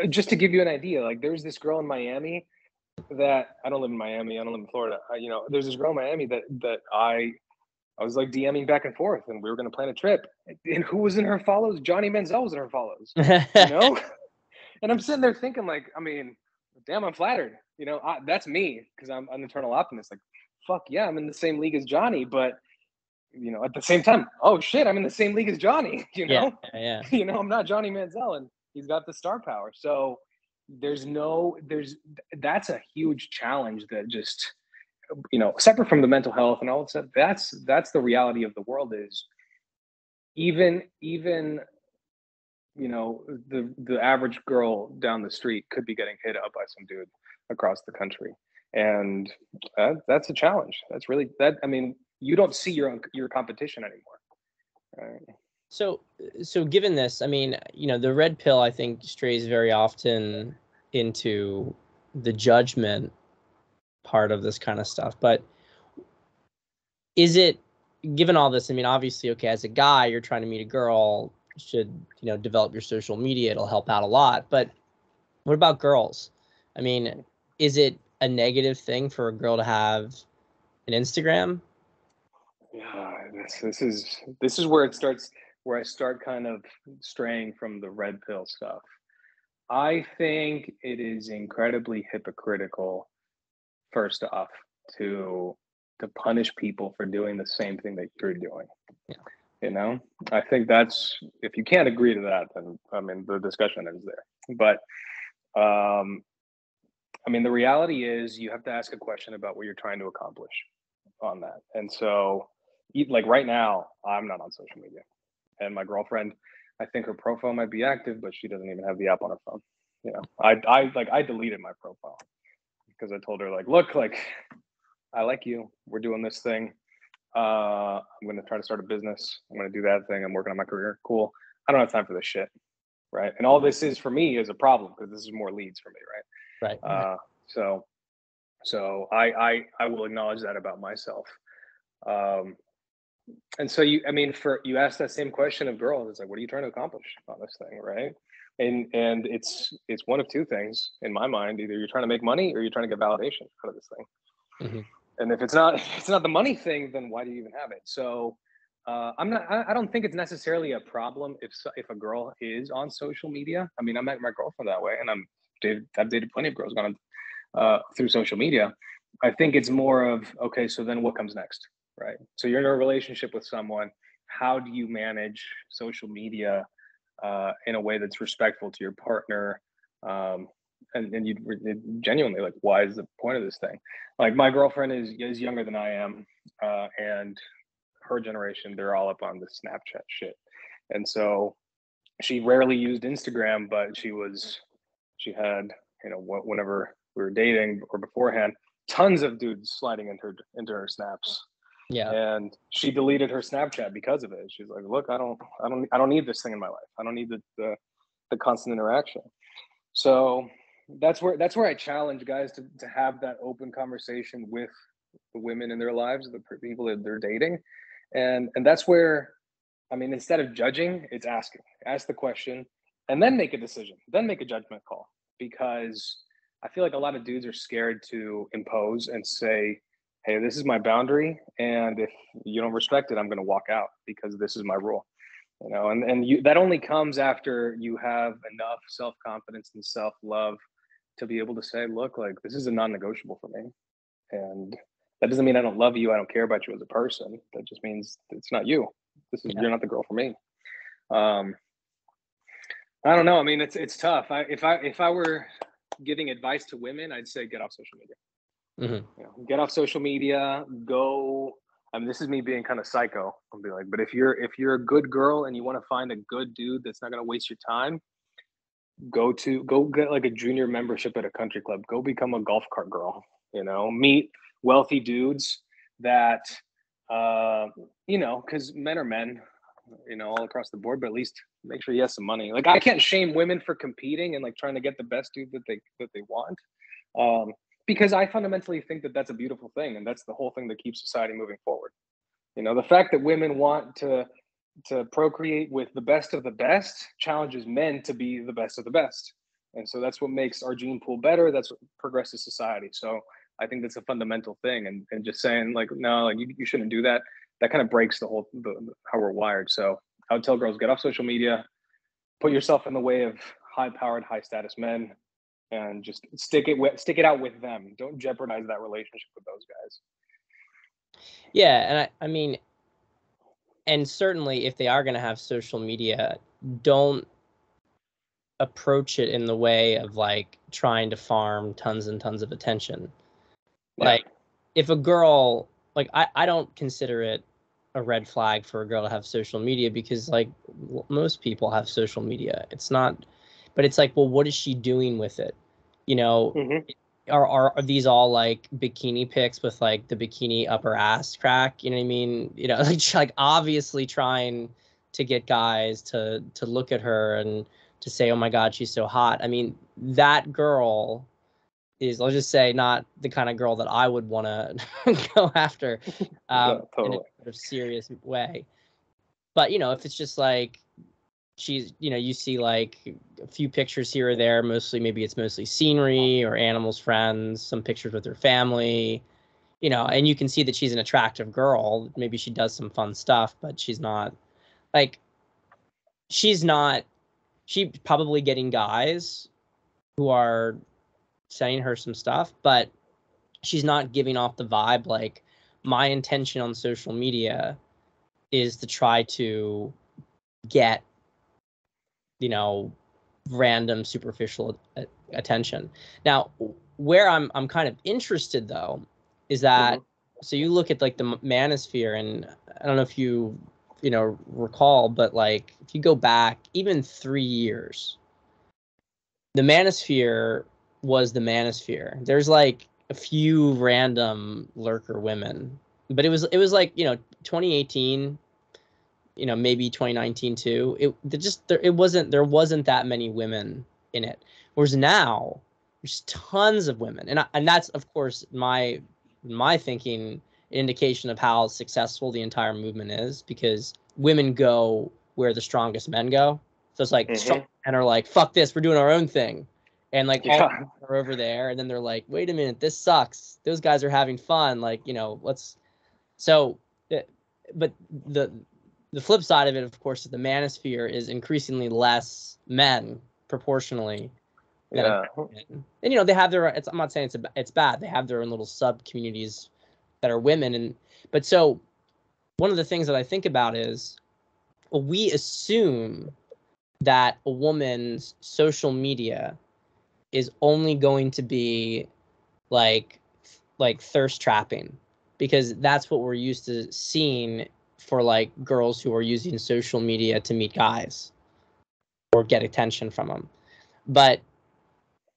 just to give you an idea, like, there's this girl in Miami that, I don't live in Miami, I don't live in Florida. There's this girl in Miami that I was like DMing back and forth, and we were going to plan a trip. And who was in her follows? Johnny Manziel was in her follows, And I'm sitting there thinking, like, I mean, damn, I'm flattered. That's me, because I'm an eternal optimist. Like, fuck yeah, I'm in the same league as Johnny, but at the same time, oh shit, I'm in the same league as Johnny. Yeah. I'm not Johnny Manziel, and he's got the star power. So that's a huge challenge that just, separate from the mental health and all that stuff. That's the reality of the world. Is even the average girl down the street could be getting hit up by some dude across the country, and that's a challenge. That's really that. I mean, you don't see your competition anymore, right? So given this, I mean, the red pill, I think, strays very often into the judgment part of this kind of stuff. But is it, given all this, I mean, obviously, okay, as a guy, you're trying to meet a girl, should develop your social media, it'll help out a lot. But what about girls? I mean, is it a negative thing for a girl to have an Instagram? Yeah, this is where it starts, where I start kind of straying from the red pill stuff. I think it is incredibly hypocritical, first off, to punish people for doing the same thing that you're doing. Yeah. I think that's, if you can't agree to that, then I mean, the discussion ends there. But I mean, the reality is, you have to ask a question about what you're trying to accomplish on that. And so, like, right now, I'm not on social media, and my girlfriend, I think her profile might be active, but she doesn't even have the app on her phone. I deleted my profile because I told her, like, look, like, I like you. We're doing this thing. I'm going to try to start a business. I'm going to do that thing. I'm working on my career. Cool. I don't have time for this shit. Right. And all this is, for me, is a problem, because this is more leads for me. Right. So I will acknowledge that about myself. And so you ask that same question of girls. It's like, what are you trying to accomplish on this thing? Right. And it's one of two things in my mind. Either you're trying to make money, or you're trying to get validation out of this thing. Mm-hmm. And if it's not the money thing, then why do you even have it? So I don't think it's necessarily a problem if a girl is on social media. I mean, I met my girlfriend that way, and I've dated plenty of girls gone through social media. I think it's more of, okay, so then what comes next, right? So you're in a relationship with someone. How do you manage social media in a way that's respectful to your partner? And you genuinely, like, why is the point of this thing? Like, my girlfriend is younger than I am, and her generation, they're all up on the Snapchat shit. And so she rarely used Instagram, but she had, whenever we were dating or beforehand, tons of dudes sliding into her snaps. Yeah. And she deleted her Snapchat because of it. She's like, look, I don't need this thing in my life. I don't need the constant interaction. So that's where I challenge guys to have that open conversation with the women in their lives, the people that they're dating. And that's where, I mean, instead of judging, it's ask the question and then make a decision, then make a judgment call. Because I feel like a lot of dudes are scared to impose and say, hey, this is my boundary, and if you don't respect it, I'm going to walk out because this is my rule. You know, and that only comes after you have enough self-confidence and self-love to be able to say, look, like, this is a non-negotiable for me. And that doesn't mean I don't love you, I don't care about you as a person. That just means it's not you. You're not the girl for me. I don't know. I mean, it's tough. If I were giving advice to women, I'd say get off social media. Mm-hmm. You know, get off social media. Go. I mean, this is me being kind of psycho. I'll be like, but if you're a good girl and you want to find a good dude that's not going to waste your time, go get like a junior membership at a country club. Go become a golf cart girl. You know, meet wealthy dudes that, you know, because men are men, you know, all across the board. But at least make sure he has some money. Like, I can't shame women for competing and like trying to get the best dude that they want. Because I fundamentally think that that's a beautiful thing, and that's the whole thing that keeps society moving forward. You know, the fact that women want to procreate with the best of the best challenges men to be the best of the best, and so that's what makes our gene pool better. That's what progresses society. So I think that's a fundamental thing, and just saying like, no, like you shouldn't do that. That kind of breaks the how we're wired. So I would tell girls, get off social media, put yourself in the way of high-powered, high-status men, and just stick it out with them. Don't jeopardize that relationship with those guys. Yeah, and I mean, and certainly if they are going to have social media, don't approach it in the way of like trying to farm tons and tons of attention. Like, if a girl, like, I don't consider it a red flag for a girl to have social media, because like most people have social media. It's not, but it's like, well, what is she doing with it? You know, are these all like bikini pics with like the bikini upper ass crack? You know what I mean? You know, like obviously trying to get guys to look at her and to say, oh my God, she's so hot. I mean, that girl is, let's just say, not the kind of girl that I would want to go after in a sort of serious way. But, you know, if it's just like she's, you know, you see like a few pictures here or there, maybe it's mostly scenery or animals, friends, some pictures with her family, you know, and you can see that she's an attractive girl. Maybe she does some fun stuff, but she's probably getting guys who are sending her some stuff, but she's not giving off the vibe like, my intention on social media is to try to get, you know, random superficial attention. Now, where I'm kind of interested though is that, so you look at like the manosphere, and I don't know if you know, recall, but like if you go back even 3 years, the manosphere was the manosphere. There's like a few random lurker women, but it was like, you know, 2018, you know, maybe 2019 too. There wasn't that many women in it. Whereas now there's tons of women, and that's of course my thinking, an indication of how successful the entire movement is, because women go where the strongest men go. So it's like strong men are like, fuck this, we're doing our own thing. And like all are over there, and then they're like, wait a minute, this sucks. Those guys are having fun. Like, you know, but the flip side of it, of course, is the manosphere is increasingly less men proportionally than women. And, you know, they have their, I'm not saying it's bad. They have their own little sub communities that are women. But so one of the things that I think about is, well, we assume that a woman's social media is only going to be like thirst trapping, because that's what we're used to seeing for like girls who are using social media to meet guys or get attention from them. But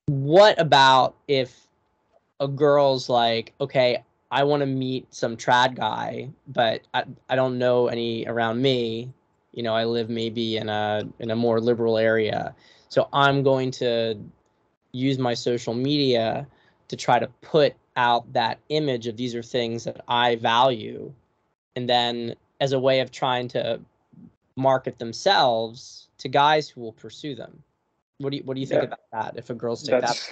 what about if a girl's like, okay, I want to meet some trad guy, but I don't know any around me. You know, I live maybe in a more liberal area. So I'm going to use my social media to try to put out that image of these are things that I value. And then as a way of trying to market themselves to guys who will pursue them. What do you think about that? If a girl's take that,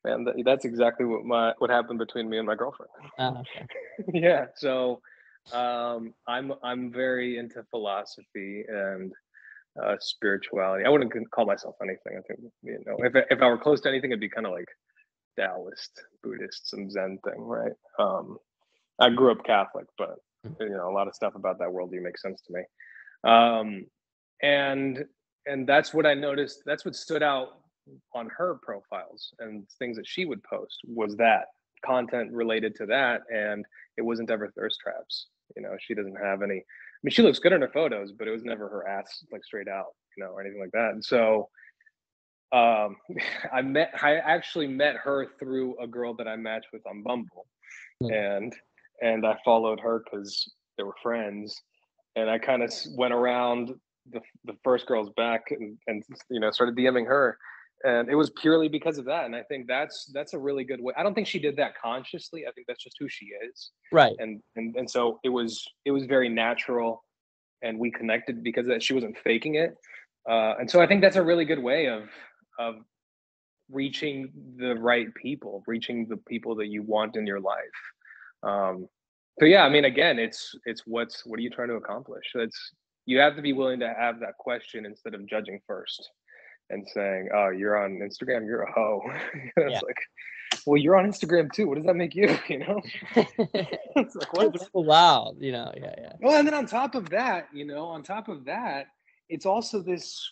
man, that's exactly what happened between me and my girlfriend. okay. Yeah. So, I'm very into philosophy and spirituality. I wouldn't call myself anything. I think, you know, if I were close to anything, it'd be kind of like Taoist, Buddhist, some Zen thing, right? I grew up Catholic, but you know, a lot of stuff about that worldview makes sense to me. And that's what I noticed. That's what stood out on her profiles and things that she would post was that content related to that, and it wasn't ever thirst traps. You know, she doesn't have any. I mean, she looks good in her photos, but it was never her ass like straight out, you know, or anything like that. And so, I actually met her through a girl that I matched with on Bumble, and I followed her because they were friends, and I kind of went around the first girl's back and you know, started DMing her, and it was purely because of that. And I think that's a really good way. I don't think she did that consciously. I think that's just who she is, Right. And so it was very natural, and we connected because that she wasn't faking it. And so I think that's a really good way of reaching the right people, reaching the people that you want in your life. So yeah, I mean, again, it's what are you trying to accomplish? You have to be willing to have that question instead of judging first and saying, "Oh, you're on Instagram, you're a hoe." It's like, well, you're on Instagram too. What does that make you? You know? It's like, what? Wow. You know, yeah. Well, and then on top of that, it's also this.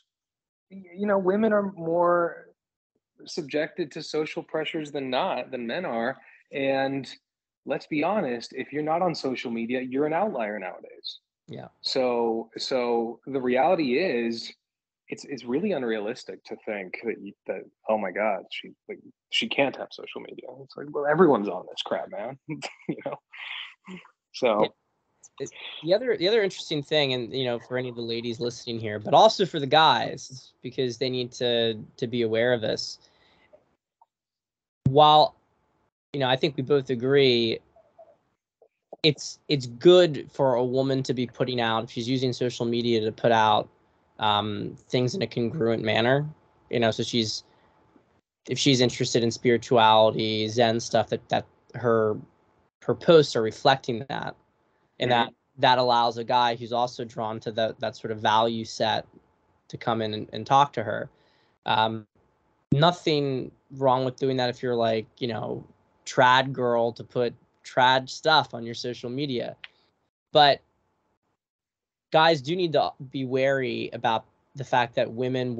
You know, women are more subjected to social pressures than men are, and let's be honest, if you're not on social media, you're an outlier nowadays. Yeah. So the reality is, it's really unrealistic to think that oh my God, she can't have social media. It's like, well, everyone's on this crap, man. You know. So the other interesting thing, and you know, for any of the ladies listening here, but also for the guys, because they need to be aware of this. While, you know, I think we both agree it's good for a woman to be putting out, if she's using social media to put out things in a congruent manner, you know, so if she's interested in spirituality, Zen stuff, that her posts are reflecting that, and that allows a guy who's also drawn to that sort of value set to come in and talk to her. Nothing wrong with doing that if you're like, you know, trad girl, to put trad stuff on your social media. But guys do need to be wary about the fact that women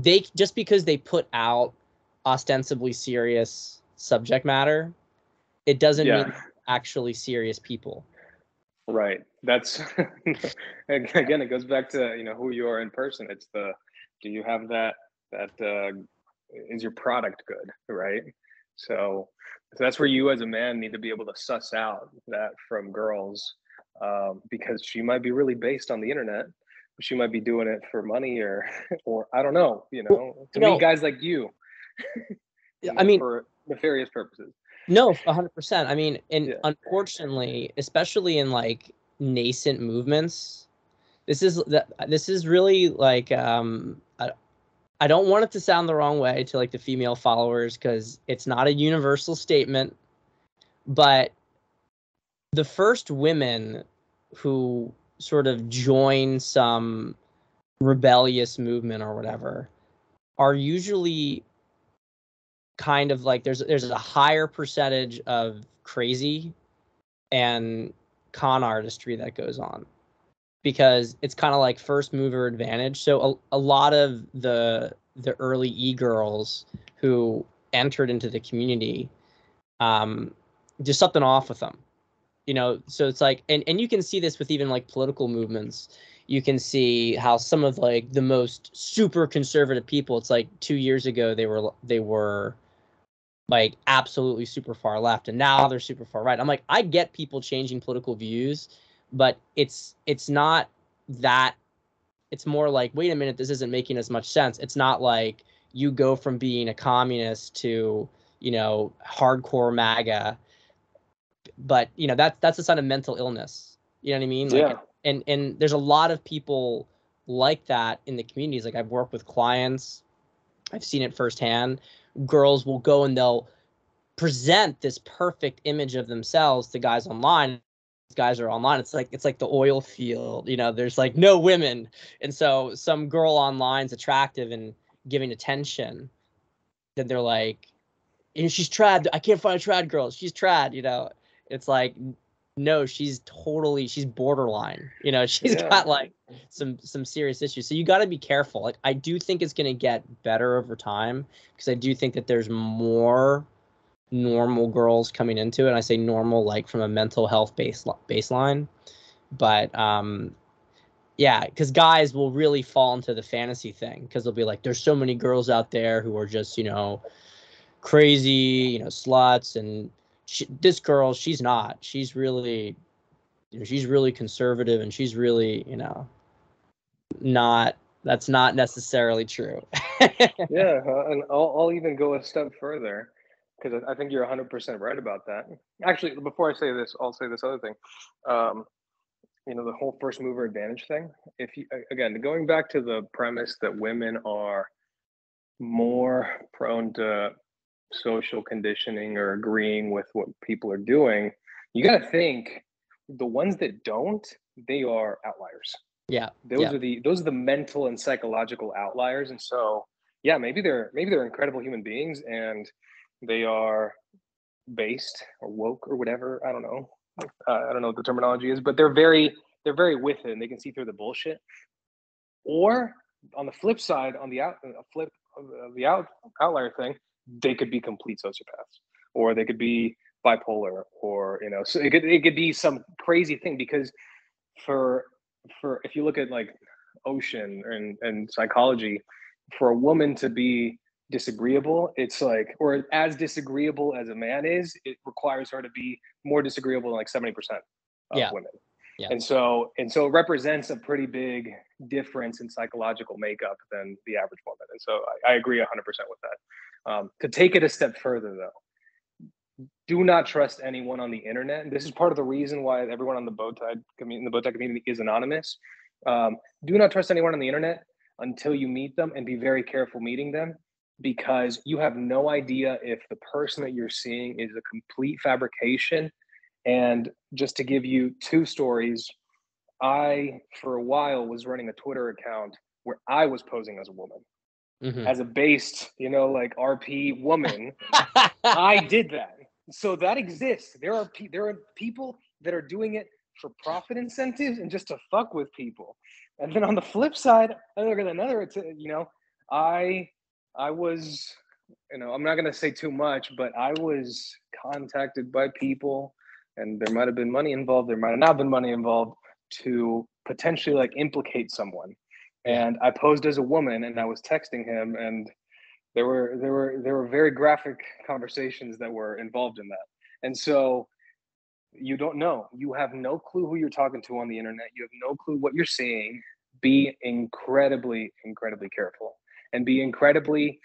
just because they put out ostensibly serious subject matter, it doesn't mean they're actually serious people. Right. That's again, it goes back to, you know, who you are in person. It's do you have that is your product good, right? So that's where you as a man need to be able to suss out that from girls, because she might be really based on the internet. She might be doing it for money or I don't know, you know, to me, guys like you know, I mean, for nefarious purposes. No, 100%. I mean, and unfortunately, especially in like nascent movements, this is really like I don't want it to sound the wrong way to like the female followers, because it's not a universal statement, but the first women who sort of join some rebellious movement or whatever are usually kind of like there's a higher percentage of crazy and con artistry that goes on, because it's kind of like first mover advantage. So a lot of the early e-girls who entered into the community, just something off with them, you know. So it's like, and you can see this with even like political movements. you can see how some of like the most super conservative people, it's like 2 years ago they were like absolutely super far left, and now they're super far right. I'm like, I get people changing political views, but it's not that. It's more like, wait a minute, this isn't making as much sense. It's not like you go from being a communist to, you know, hardcore MAGA, but you know, that's a sign of mental illness. You know what I mean? Like, Yeah. and there's a lot of people like that in the communities. Like, I've worked with clients, I've seen it firsthand. Girls will go and they'll present this perfect image of themselves to guys online. Guys are online. It's like the oil field, you know, there's like no women. And so some girl online's attractive and giving attention, then they're like, you know, she's trad. I can't find a trad girl. She's trad, you know. It's like, no, she's borderline. You know, she's got like some serious issues. So you got to be careful. Like, I do think it's going to get better over time, because I do think that there's more normal girls coming into it. And I say normal like from a mental health baseline. But yeah, because guys will really fall into the fantasy thing, because they'll be like, there's so many girls out there who are just, you know, crazy, you know, sluts, and this girl, she's not. She's really, you know, she's really conservative, and she's really, you know, not. That's not necessarily true. Yeah, and I'll even go a step further, because I think you're 100% right about that. Actually, before I say this, I'll say this other thing. You know, the whole first mover advantage thing. If you, again, going back to the premise that women are more prone to social conditioning or agreeing with what people are doing, you got to think the ones that don't, they are outliers. Yeah, those are the mental and psychological outliers. And so, yeah, maybe they're incredible human beings, and they are based or woke or whatever. I don't know. I don't know what the terminology is, but they're very with it, and they can see through the bullshit. Or on the flip side, on the outlier thing, they could be complete sociopaths, or they could be bipolar, or, you know, so it could be some crazy thing. Because for if you look at like Ocean and psychology, for a woman to be disagreeable, it's like, or as disagreeable as a man is, it requires her to be more disagreeable than like 70% of women. Yeah. And so it represents a pretty big difference in psychological makeup than the average woman. And so I agree 100% with that. To take it a step further, though, do not trust anyone on the internet. And this is part of the reason why everyone on the BowTied community is anonymous. Do not trust anyone on the internet until you meet them, and be very careful meeting them, because you have no idea if the person that you're seeing is a complete fabrication. And just to give you two stories, I, for a while, was running a Twitter account where I was posing as a woman, as a based, you know, like RP woman. I did that. So that exists. There are people that are doing it for profit incentives and just to fuck with people. And then on the flip side, I look at another, you know, I was, you know, I'm not going to say too much, but I was contacted by people, and there might have been money involved, there might have not been money involved, to potentially like implicate someone. And I posed as a woman, and I was texting him, and there were very graphic conversations that were involved in that. And so you don't know. You have no clue who you're talking to on the internet. You have no clue what you're seeing. Be incredibly, incredibly careful, and be incredibly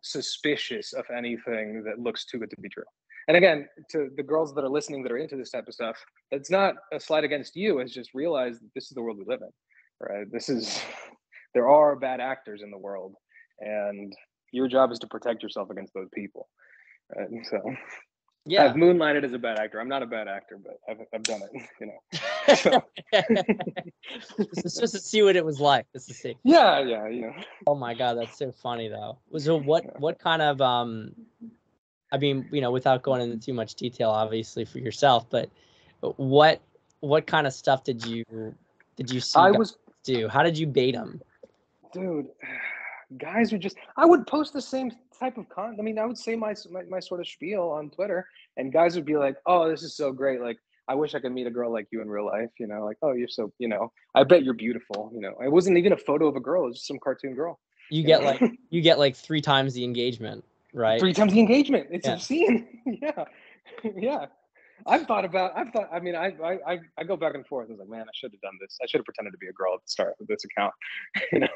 suspicious of anything that looks too good to be true. And again, to the girls that are listening that are into this type of stuff, it's not a slight against you. It's just realize that this is the world we live in, right? There are bad actors in the world, and your job is to protect yourself against those people. Right? So, yeah, I've moonlighted as a bad actor. I'm not a bad actor, but I've done it. You know, so. It's just to see what it was like. Just to see. Yeah, you know. Oh my God, that's so funny though. So what kind of I mean, you know, without going into too much detail, obviously for yourself, but what kind of stuff did you see guys do? How did you bait them? Dude, guys are just, I would post the same type of content. I mean, I would say my sort of spiel on Twitter, and guys would be like, oh, this is so great. Like, I wish I could meet a girl like you in real life, you know, like, oh, you're so, you know, I bet you're beautiful, you know. It wasn't even a photo of a girl, it was just some cartoon girl. You know? get like 3 times the engagement, right? 3 times the engagement. It's Yeah. obscene. Yeah. Yeah. I mean, I go back and forth. I was like, man, I should have done this. I should have pretended to be a girl at the start of this account. You know,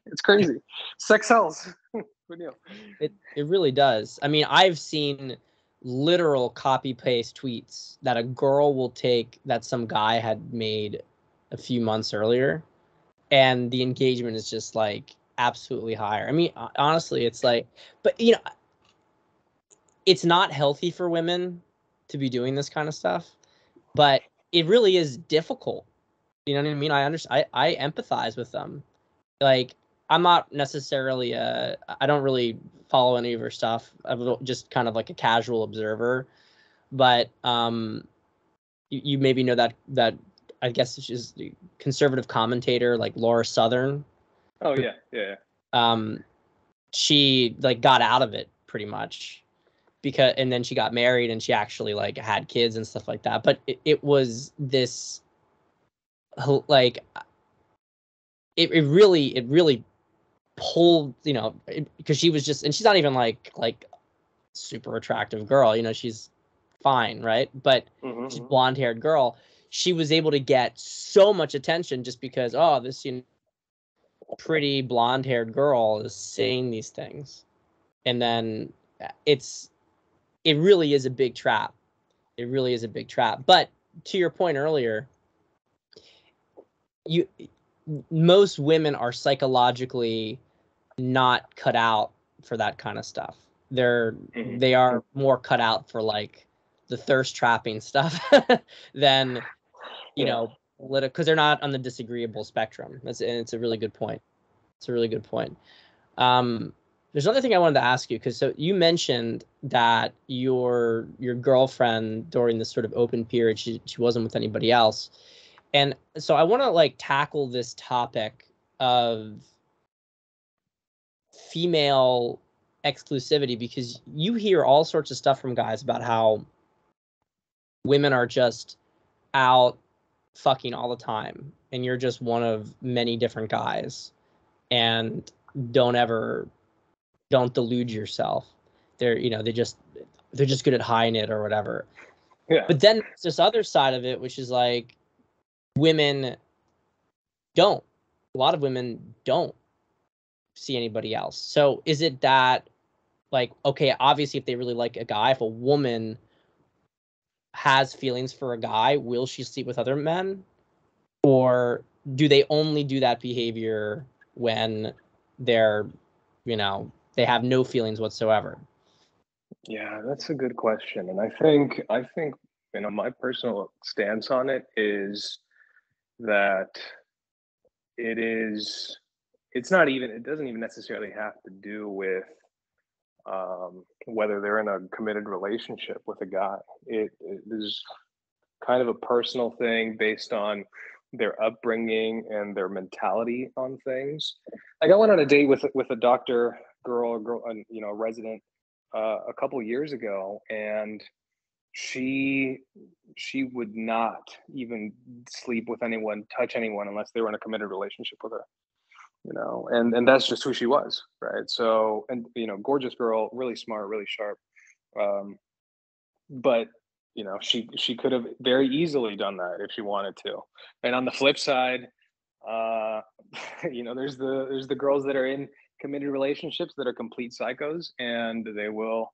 it's crazy. Sex sells. Who knew? It really does. I mean, I've seen literal copy paste tweets that a girl will take that some guy had made a few months earlier, and the engagement is just like absolutely higher. I mean, honestly, it's like, but you know, it's not healthy for women to be doing this kind of stuff, but it really is difficult. You know what I mean? I understand. I empathize with them. Like, I'm not necessarily I don't really follow any of her stuff. I'm just kind of like a casual observer. But you maybe know that I guess she's the conservative commentator like Laura Southern. Oh yeah, yeah. She like got out of it pretty much because, and then she got married and she actually like had kids and stuff like that. But it was this like it really pulled, you know, because she was just, and she's not even like super attractive girl, you know, she's fine, right? But she's blonde haired girl. She was able to get so much attention just because, oh, this, you know, pretty blonde haired girl is saying these things. And then it really is a big trap. It really is a big trap. But to your point earlier, most women are psychologically not cut out for that kind of stuff. They are more cut out for like the thirst trapping stuff than, you know, because they're not on the disagreeable spectrum. And it's a really good point. It's a really good point. There's another thing I wanted to ask you, because so you mentioned that your girlfriend during this sort of open period, she wasn't with anybody else. And so I want to like tackle this topic of female exclusivity, because you hear all sorts of stuff from guys about how women are just out fucking all the time and you're just one of many different guys, and don't delude yourself. They're, you know, they're just good at hiding it or whatever. Yeah. But then there's this other side of it, which is like women don't. A lot of women don't see anybody else. So is it that, like, okay, obviously if they really like a guy, if a woman has feelings for a guy, will she sleep with other men? Or do they only do that behavior when they're, you know, they have no feelings whatsoever? Yeah, that's a good question. And I think, you know, my personal stance on it is that it's not even, it doesn't even necessarily have to do with whether they're in a committed relationship with a guy. It is kind of a personal thing based on their upbringing and their mentality on things. Like, I went on a date with a doctor girl, you know, a resident a couple years ago, and she would not even sleep with anyone, touch anyone, unless they were in a committed relationship with her. You know, and that's just who she was, right? So, and you know, gorgeous girl, really smart, really sharp, but you know, she could have very easily done that if she wanted to. And on the flip side, uh, you know, there's the girls that are in committed relationships that are complete psychos, and they'll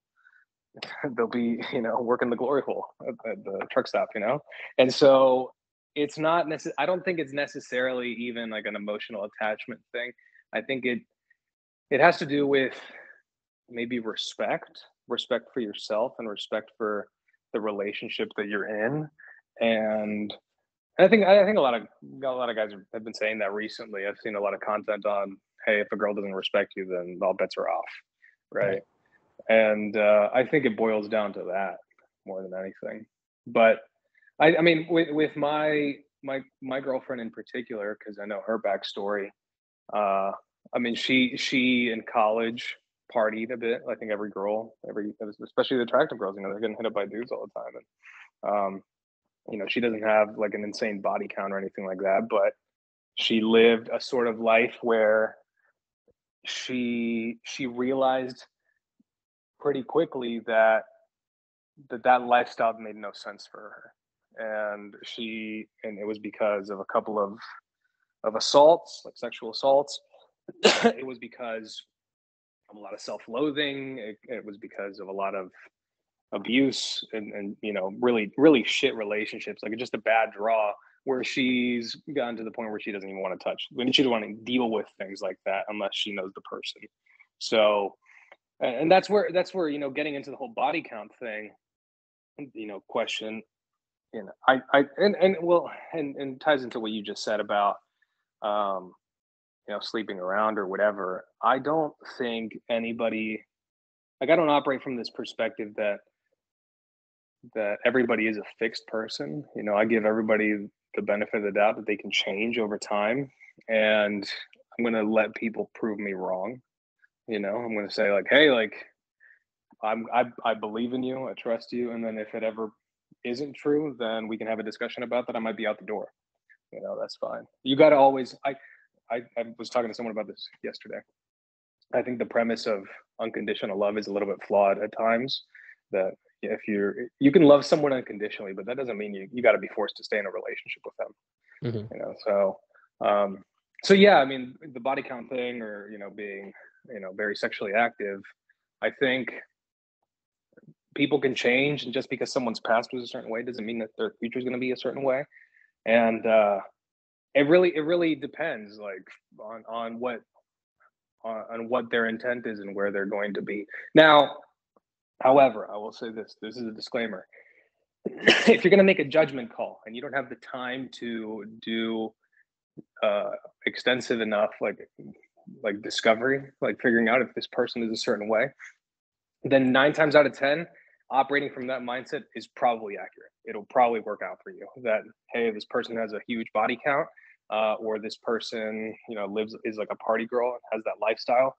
be, you know, working the glory hole at the truck stop, you know. And so it's not I don't think it's necessarily even like an emotional attachment thing. I think it has to do with maybe respect for yourself and respect for the relationship that you're in. And I think a lot of guys have been saying that recently. I've seen a lot of content on, hey, if a girl doesn't respect you, then all bets are off, right? And I think it boils down to that more than anything. But I mean, with my girlfriend in particular, because I know her backstory. I mean, she in college partied a bit. I think especially the attractive girls, you know, they're getting hit up by dudes all the time. And she doesn't have like an insane body count or anything like that, but she lived a sort of life where she realized pretty quickly that lifestyle made no sense for her. And it was because of a couple of assaults, like sexual assaults. It was because of a lot of self-loathing. It was because of a lot of abuse and really, really shit relationships, like just a bad draw, where she's gotten to the point where she doesn't even want to touch, when she doesn't want to deal with things like that unless she knows the person. So, and that's where getting into the whole body count thing, question, and ties into what you just said about sleeping around or whatever. I don't think anybody, like, I don't operate from this perspective that everybody is a fixed person. I give everybody the benefit of the doubt that they can change over time, and I'm going to let people prove me wrong. I'm going to say, like, hey, like, I believe in you, I trust you, and then if it ever isn't true, then we can have a discussion about that. I might be out the door. That's fine. You got to always. I was talking to someone about this yesterday. I think the premise of unconditional love is a little bit flawed at times. That if you can love someone unconditionally, but that doesn't mean you got to be forced to stay in a relationship with them. Mm-hmm. So yeah, I mean, the body count thing, or being very sexually active, I think people can change, and just because someone's past was a certain way doesn't mean that their future is going to be a certain way. And it really depends, like, on what their intent is and where they're going to be. Now, however, I will say this is a disclaimer. If you're going to make a judgment call and you don't have the time to do extensive enough, like discovery, like figuring out if this person is a certain way, then 9 times out of 10, operating from that mindset is probably accurate. It'll probably work out for you that, hey, this person has a huge body count, or this person, is like a party girl and has that lifestyle.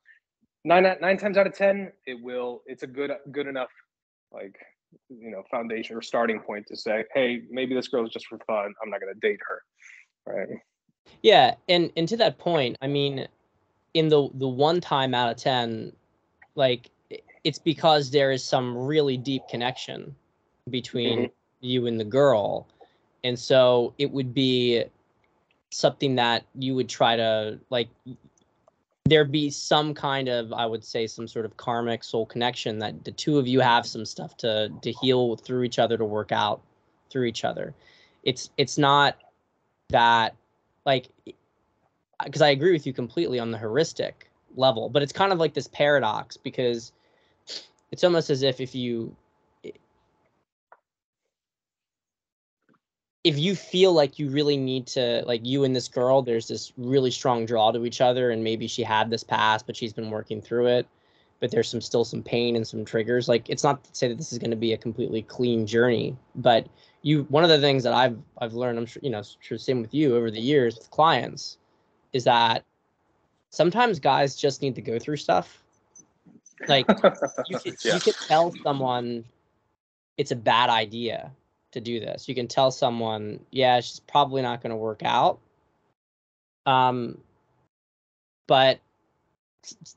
9 times out of 10, it's a good enough, like, foundation or starting point to say, hey, maybe this girl is just for fun. I'm not going to date her. Right. Yeah. And to that point, I mean, in the 1 time out of 10, like, it's because there is some really deep connection between you and the girl. And so it would be something that you would try to, like, there'd be some kind of, I would say, some sort of karmic soul connection that the two of you have some stuff to heal through each other, to work out through each other. It's not that, like, because I agree with you completely on the heuristic level, but it's kind of like this paradox, because it's almost as if you feel like you really need to, like, you and this girl, there's this really strong draw to each other, and maybe she had this past, but she's been working through it, but there's still some pain and some triggers. Like, it's not to say that this is going to be a completely clean journey, but one of the things that I've learned, I'm sure, same with you over the years with clients, is that sometimes guys just need to go through stuff. Like, you can tell someone it's a bad idea to do this. You can tell someone, yeah, she's probably not going to work out. But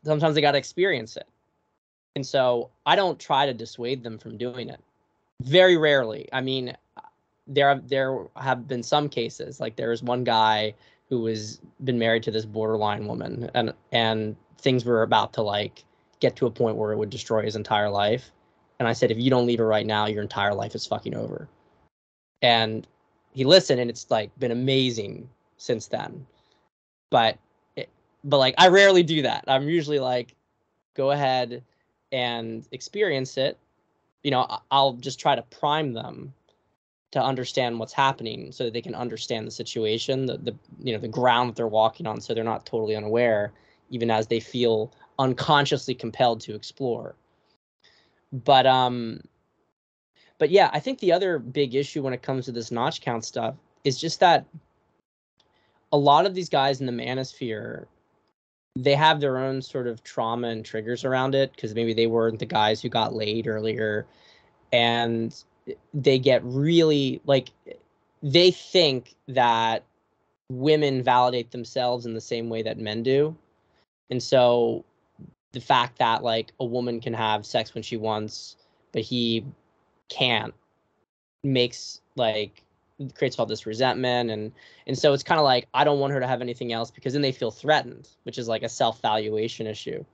sometimes they got to experience it. And so I don't try to dissuade them from doing it. Very rarely. I mean, there have been some cases, like there was one guy who was been married to this borderline woman, and things were about to, like, get to a point where it would destroy his entire life. And I said, if you don't leave her right now, your entire life is fucking over. And he listened, and it's, like, been amazing since then. But like, I rarely do that. I'm usually like, go ahead and experience it. I'll just try to prime them to understand what's happening, so that they can understand the situation, the ground that they're walking on, so they're not totally unaware, even as they feel unconsciously compelled to explore. But yeah, I think the other big issue when it comes to this notch count stuff is just that a lot of these guys in the manosphere, they have their own sort of trauma and triggers around it, because maybe they weren't the guys who got laid earlier, and they get really, like, they think that women validate themselves in the same way that men do. And so the fact that like a woman can have sex when she wants, but he can't, makes like creates all this resentment. And so it's kind of like, I don't want her to have anything else, because then they feel threatened, which is like a self-valuation issue.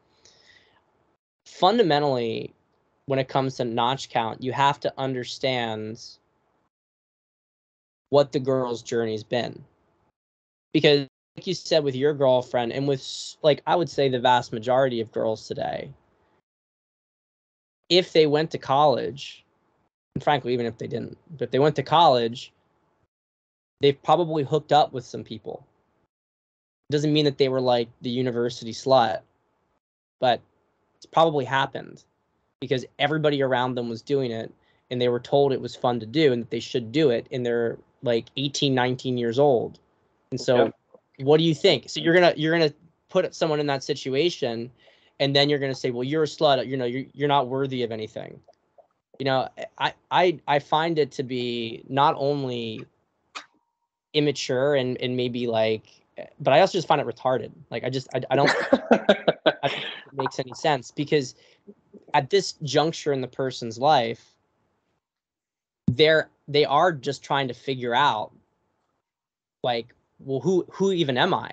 Fundamentally, when it comes to notch count, you have to understand what the girl's journey's been. Because like you said, with your girlfriend, and with like I would say the vast majority of girls today, if they went to college, and frankly, even if they didn't, but if they went to college, they've probably hooked up with some people. Doesn't mean that they were like the university slut, but it's probably happened because everybody around them was doing it, and they were told it was fun to do and that they should do it, and they're like 18, 19 years old. And so what do you think? So you're gonna put someone in that situation, and then you're gonna say, well, you're a slut, you know, you're not worthy of anything. You know, I find it to be not only immature and maybe like, but I also just find it retarded. Like I don't I don't think it makes any sense, because at this juncture in the person's life, they are just trying to figure out like, well, who even am I?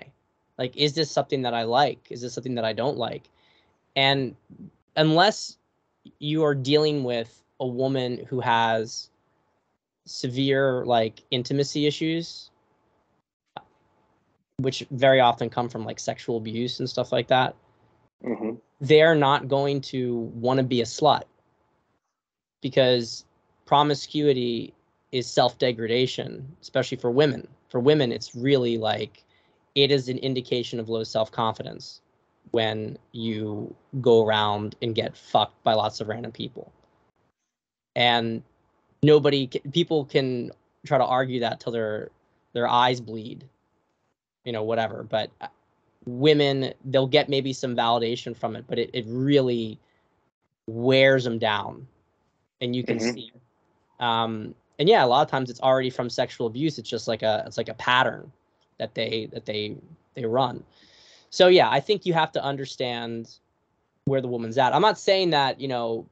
Like, is this something that I like? Is this something that I don't like? And unless you are dealing with a woman who has severe like intimacy issues, which very often come from like sexual abuse and stuff like that, they're not going to want to be a slut, because promiscuity is self-degradation, especially for women. For women, it's really like, it is an indication of low self-confidence when you go around and get fucked by lots of random people. And people can try to argue that till their eyes bleed, you know, whatever. But women, they'll get maybe some validation from it, but it really wears them down, and you can see. And yeah, a lot of times it's already from sexual abuse. It's just like a pattern that they run. So yeah, I think you have to understand where the woman's at. I'm not saying that, you know,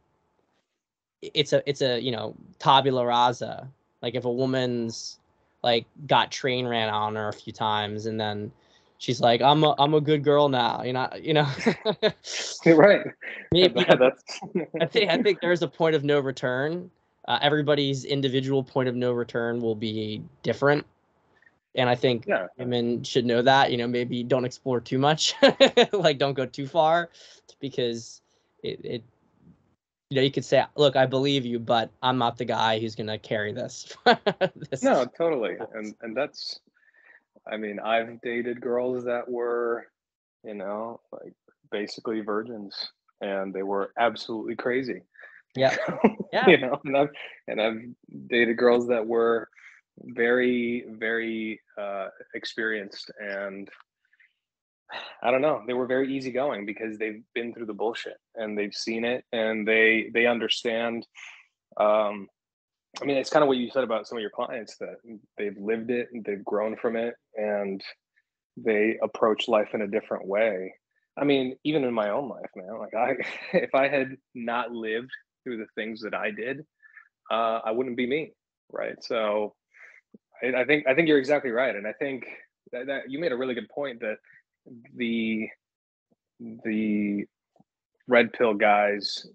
it's a you know, tabula rasa. Like if a woman's like got train ran on her a few times, and then she's like, I'm a good girl now, you know. Right. Maybe I think there's a point of no return. Everybody's individual point of no return will be different. And I think women should know that, you know, maybe don't explore too much, like don't go too far, because it you know, you could say, look, I believe you, but I'm not the guy who's going to carry this. No, totally. And that's, I mean, I've dated girls that were, you know, like basically virgins, and they were absolutely crazy. Yeah. Yeah. You know, and I've dated girls that were very, very experienced, and I don't know, they were very easygoing because they've been through the bullshit and they've seen it, and they understand. I mean, it's kind of what you said about some of your clients, that they've lived it and they've grown from it, and they approach life in a different way. I mean, even in my own life, man, like if I had not lived through the things that I did, I wouldn't be me, right? So I think you're exactly right, and I think that you made a really good point, that the the red pill guys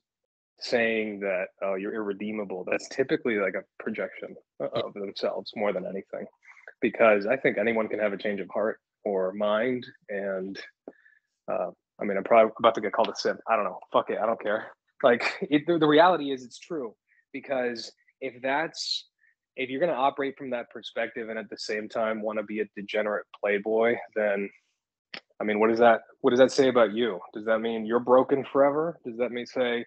saying that, oh, you're irredeemable, that's typically like a projection of themselves more than anything, because I think anyone can have a change of heart or mind. And I mean, I'm probably about to get called a simp. I don't know, fuck it, I don't care. Like the reality is, it's true, because if you're going to operate from that perspective and at the same time want to be a degenerate playboy, then I mean, what does that say about you? Does that mean you're broken forever? Does that mean say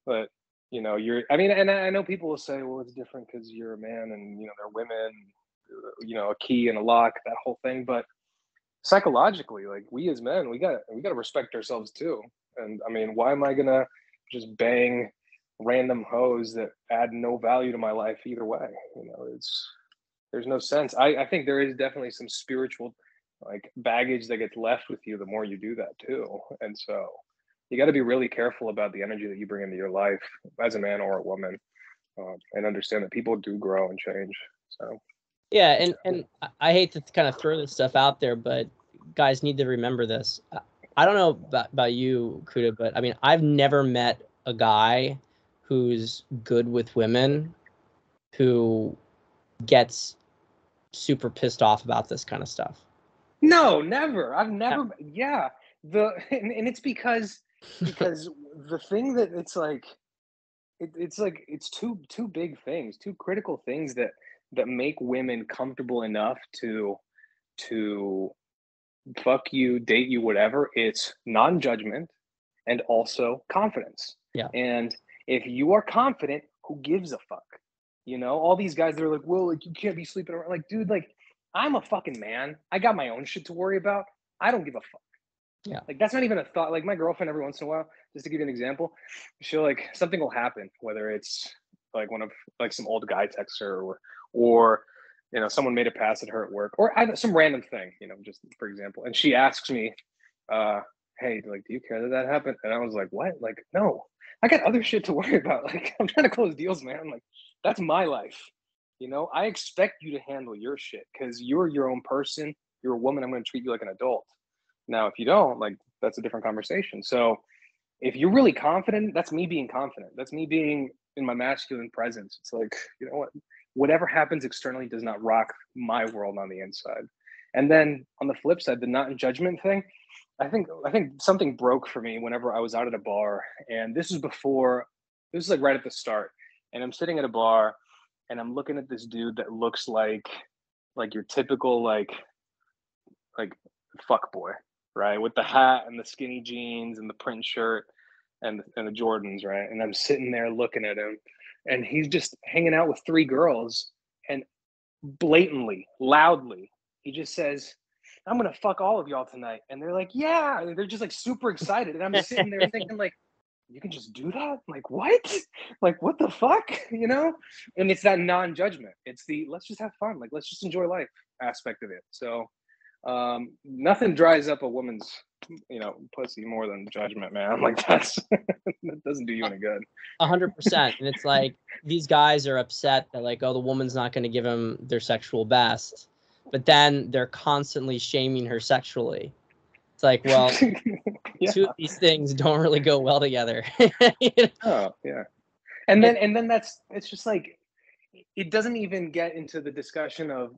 that, you know, I mean, and I know people will say, well, it's different because you're a man and, you know, they're women, you know, a key and a lock, that whole thing. But psychologically, like, we as men, we gotta respect ourselves too. And I mean, why am I gonna just bang random hoes that add no value to my life either way? You know, There's no sense. I think there is definitely some spiritual like baggage that gets left with you the more you do that too. And so you got to be really careful about the energy that you bring into your life as a man or a woman, and understand that people do grow and change. So yeah, and I hate to kind of throw this stuff out there, but guys need to remember this. I don't know about you, Cuda, but I mean, I've never met a guy who's good with women who gets super pissed off about this kind of stuff. no, never. I've never. Yeah, and it's because the thing that it's like it's two big things, two critical things that make women comfortable enough to fuck you, date you, whatever. It's non-judgment and also confidence. Yeah. And if you are confident, who gives a fuck? You know, all these guys that are like, well, like you can't be sleeping around. Like, dude, like I'm a fucking man. I got my own shit to worry about. I don't give a fuck. Yeah. Like that's not even a thought. Like my girlfriend, every once in a while, just to give you an example, she'll like something will happen, whether it's like one of like some old guy texts her or you know, someone made a pass at her at work, or some random thing, you know, just for example. And she asks me, hey, like, do you care that that happened? And I was like, what? Like, no, I got other shit to worry about. Like, I'm trying to close deals, man. Like, that's my life. You know, I expect you to handle your shit because you're your own person. You're a woman. I'm going to treat you like an adult. Now, if you don't, like, that's a different conversation. So if you're really confident, that's me being confident. That's me being in my masculine presence. It's like, you know what? Whatever happens externally does not rock my world on the inside. And then on the flip side, the not in judgment thing, I think something broke for me whenever I was out at a bar. And this was like right at the start. And I'm sitting at a bar and I'm looking at this dude that looks like your typical like fuck boy, right? With the hat and the skinny jeans and the print shirt and the Jordans, right? And I'm sitting there looking at him, and he's just hanging out with three girls, and blatantly, loudly, he just says, "I'm gonna fuck all of y'all tonight," and they're like, "Yeah," and they're just like super excited, and I'm sitting there thinking like, you can just do that? Like what? Like what the fuck? You know? And it's that non-judgment. It's the let's just have fun. Like let's just enjoy life aspect of it. So nothing dries up a woman's, you know, pussy more than judgment, man. Like that doesn't do you any good. 100%. And it's like these guys are upset that like, oh, the woman's not going to give them their sexual best, but then they're constantly shaming her sexually. It's like, well, yeah. Two of these things don't really go well together. You know? Oh yeah, and then it's just like it doesn't even get into the discussion of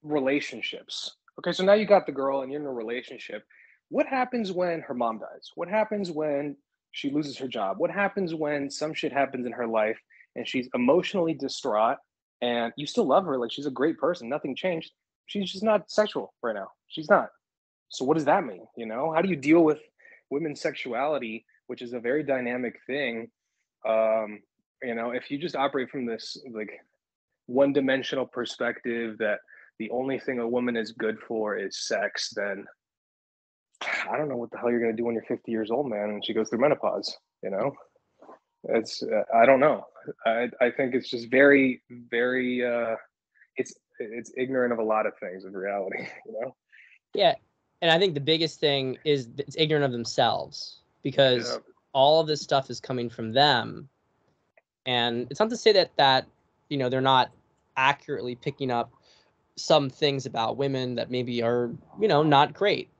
relationships. Okay, so now you got the girl and you're in a relationship. What happens when her mom dies? What happens when she loses her job? What happens when some shit happens in her life and she's emotionally distraught and you still love her? Like she's a great person, nothing changed. She's just not sexual right now. She's not. So what does that mean? You know, how do you deal with women's sexuality, which is a very dynamic thing? You know, if you just operate from this like one-dimensional perspective that the only thing a woman is good for is sex, then I don't know what the hell you're going to do when you're 50 years old, man, and she goes through menopause. You know, it's I don't know. I think it's just very, very it's ignorant of a lot of things in reality. You know. Yeah, and I think the biggest thing is it's ignorant of themselves because all of this stuff is coming from them, and it's not to say that you know they're not accurately picking up some things about women that maybe are, you know, not great,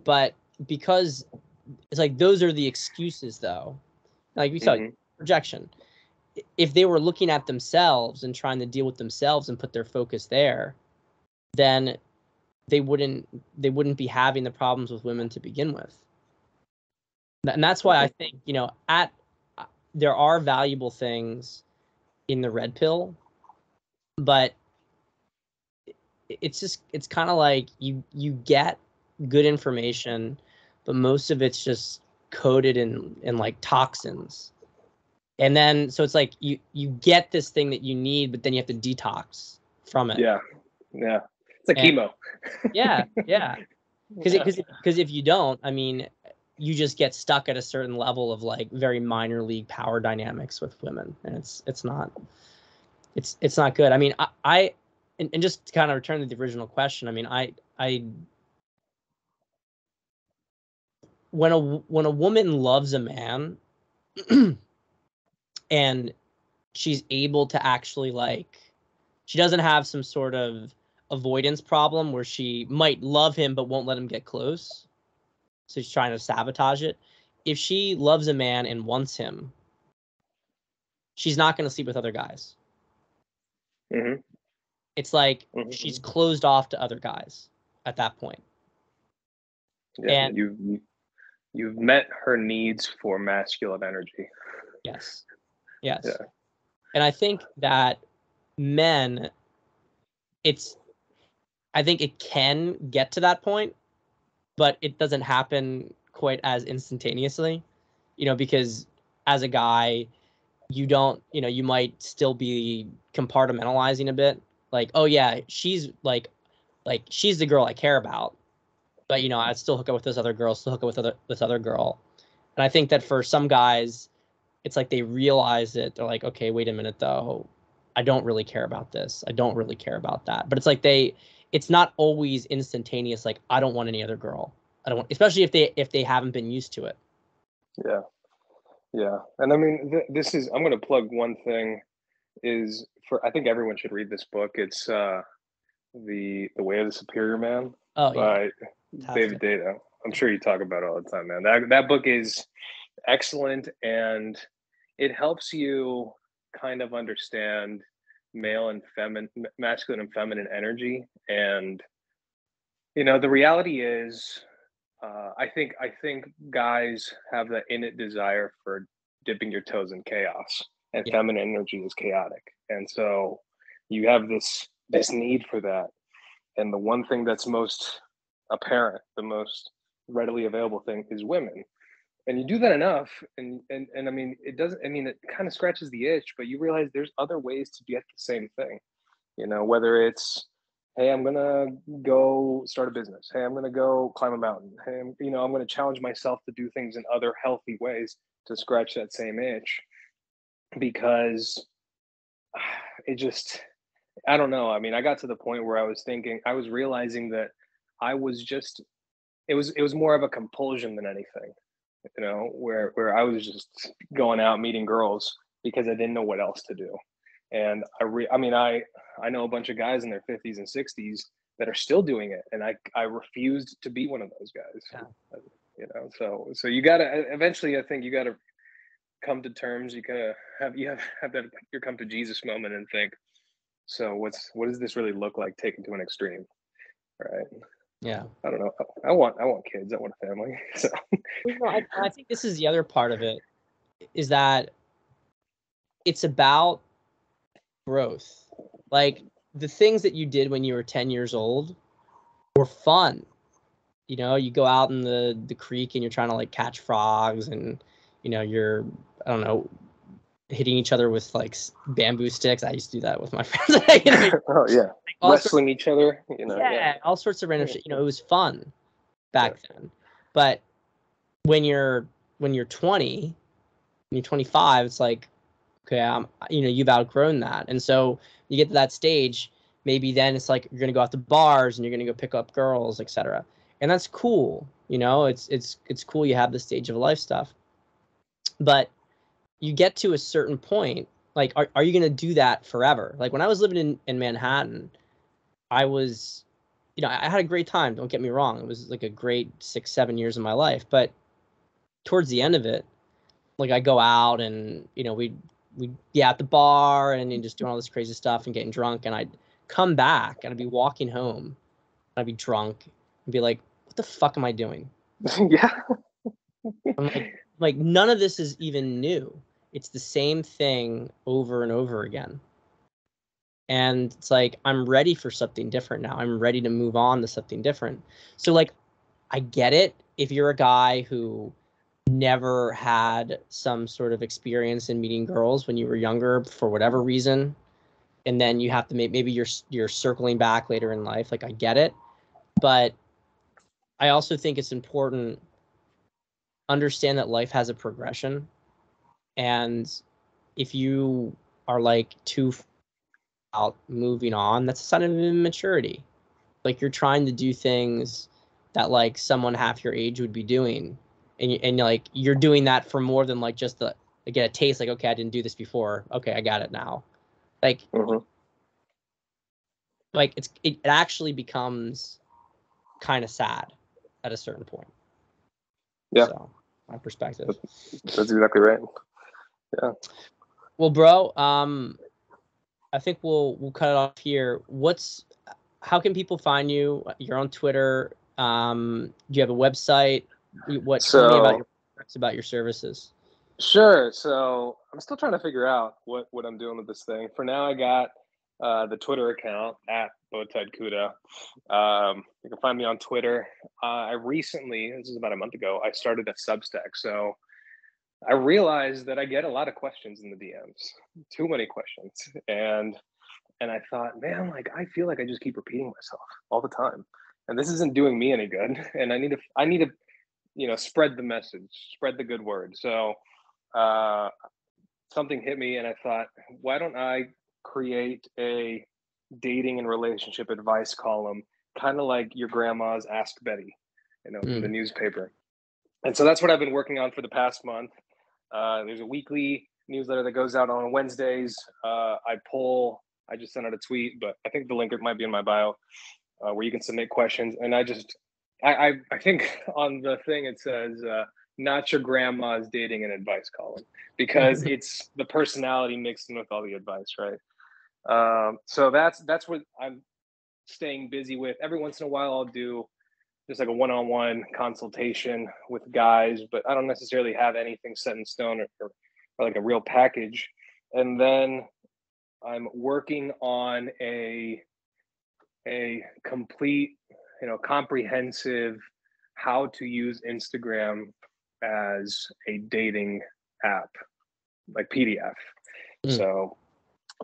but because it's like those are the excuses though, like we saw projection. If they were looking at themselves and trying to deal with themselves and put their focus there, then they wouldn't be having the problems with women to begin with. And that's why I think, you know, there are valuable things in the red pill, but it's kind of like you get good information, but most of it's just coated in like toxins. And then so it's like you get this thing that you need, but then you have to detox from it. Yeah. It's like chemo. Yeah. Because if you don't, I mean, you just get stuck at a certain level of like very minor league power dynamics with women, and it's not good. I mean, and just to kind of return to the original question, I mean, when a woman loves a man and she's able to actually, like, she doesn't have some sort of avoidance problem where she might love him but won't let him get close, so she's trying to sabotage it. If she loves a man and wants him, she's not going to sleep with other guys. Mm-hmm. It's like she's closed off to other guys at that point. Yeah, and you've met her needs for masculine energy. Yes. Yes. Yeah. And I think that men, I think it can get to that point, but it doesn't happen quite as instantaneously, because as a guy, you don't, you might still be compartmentalizing a bit. Like, oh yeah, she's like she's the girl I care about, but I'd still hook up with this other girl, still hook up with this other girl. And I think that for some guys, it's like they realize it. They're like, okay, wait a minute though. I don't really care about this. I don't really care about that. But it's like it's not always instantaneous. Like, I don't want any other girl. I don't want, especially if they haven't been used to it. Yeah. Yeah. And I mean, this is, I'm going to plug one thing is I think everyone should read this book. It's The Way of the Superior Man by David Data. I'm sure you talk about it all the time, man. That book is excellent, and it helps you kind of understand masculine and feminine energy. And the reality is, I think guys have that innate desire for dipping your toes in chaos, and feminine energy is chaotic, and so you have this need for that. And the one thing that's most apparent, the most readily available thing, is women. And you do that enough, and I mean, it doesn't. I mean, it kind of scratches the itch, but you realize there's other ways to get the same thing. Whether it's, hey, I'm gonna go start a business. Hey, I'm gonna go climb a mountain. Hey, I'm gonna challenge myself to do things in other healthy ways to scratch that same itch, because it just, I don't know. I mean, I got to the point where I was realizing that I was just, it was more of a compulsion than anything. Where I was just going out meeting girls because I didn't know what else to do. And I know a bunch of guys in their 50s and 60s that are still doing it, and I refused to be one of those guys. Yeah. So you gotta eventually, I think you gotta come to terms. You gotta have that your come to Jesus moment and think, so what does this really look like taken to an extreme, right? Yeah. I don't know. I want kids. I want a family. So I think this is the other part of it, is that it's about growth. Like, the things that you did when you were 10 years old were fun. You go out in the creek and you're trying to, like, catch frogs, and you're, I don't know, hitting each other with, like, bamboo sticks. I used to do that with my friends. Oh yeah, wrestling each other. All sorts of random shit. It was fun back then. But when you're 20, when you're 25, it's like, okay, you've outgrown that. And so you get to that stage, maybe then it's like you're gonna go out to bars and you're gonna go pick up girls, etc. And that's cool. It's cool you have this stage of life stuff. But you get to a certain point, like, are you gonna do that forever? Like, when I was living in Manhattan, I was, I had a great time, don't get me wrong. It was like a great 6-7 years of my life. But towards the end of it, like, I go out and, we'd be at the bar and just doing all this crazy stuff and getting drunk. And I'd come back and I'd be walking home. And I'd be drunk and be like, what the fuck am I doing? Yeah. I'm like, none of this is even new. It's the same thing over and over again. And it's like, I'm ready for something different now. I'm ready to move on to something different. So, like, I get it if you're a guy who never had some sort of experience in meeting girls when you were younger for whatever reason, and then you have to maybe you're circling back later in life. Like, I get it, but I also think it's important understand that life has a progression, and if you are like too about moving on, that's a sign of immaturity. Like, you're trying to do things that like someone half your age would be doing, and like you're doing that for more than like just the get a taste. Like, okay, I didn't do this before. Okay, I got it now. Like, like it actually becomes kind of sad at a certain point. Yeah. So, my perspective. That's exactly right. Yeah. Well, bro, I think we'll cut it off here. How can people find you? You're on Twitter. Do you have a website? Tell me about your services. Sure. So I'm still trying to figure out what I'm doing with this thing. For now, I got the Twitter account at BowTiedCuda. You can find me on Twitter. I recently, this is about a month ago, I started a Substack. So I realized that I get a lot of questions in the DMs, too many questions. And I thought, man, like, I feel like I just keep repeating myself all the time. And this isn't doing me any good. And I need to, you know, spread the message, spread the good word. So something hit me and I thought, why don't I create a dating and relationship advice column, kind of like your grandma's Ask Betty, you know, in the newspaper. And so that's what I've been working on for the past month. There's a weekly newsletter that goes out on Wednesdays. I just sent out a tweet, but I think the link might be in my bio, where you can submit questions. And I think on the thing it says, not your grandma's dating and advice column, because it's the personality mixed in with all the advice, right? So that's what I'm staying busy with. Every once in a while, I'll do just like a one-on-one consultation with guys, but I don't necessarily have anything set in stone or like a real package. And then I'm working on a complete, you know, comprehensive how to use Instagram as a dating app, like PDF. So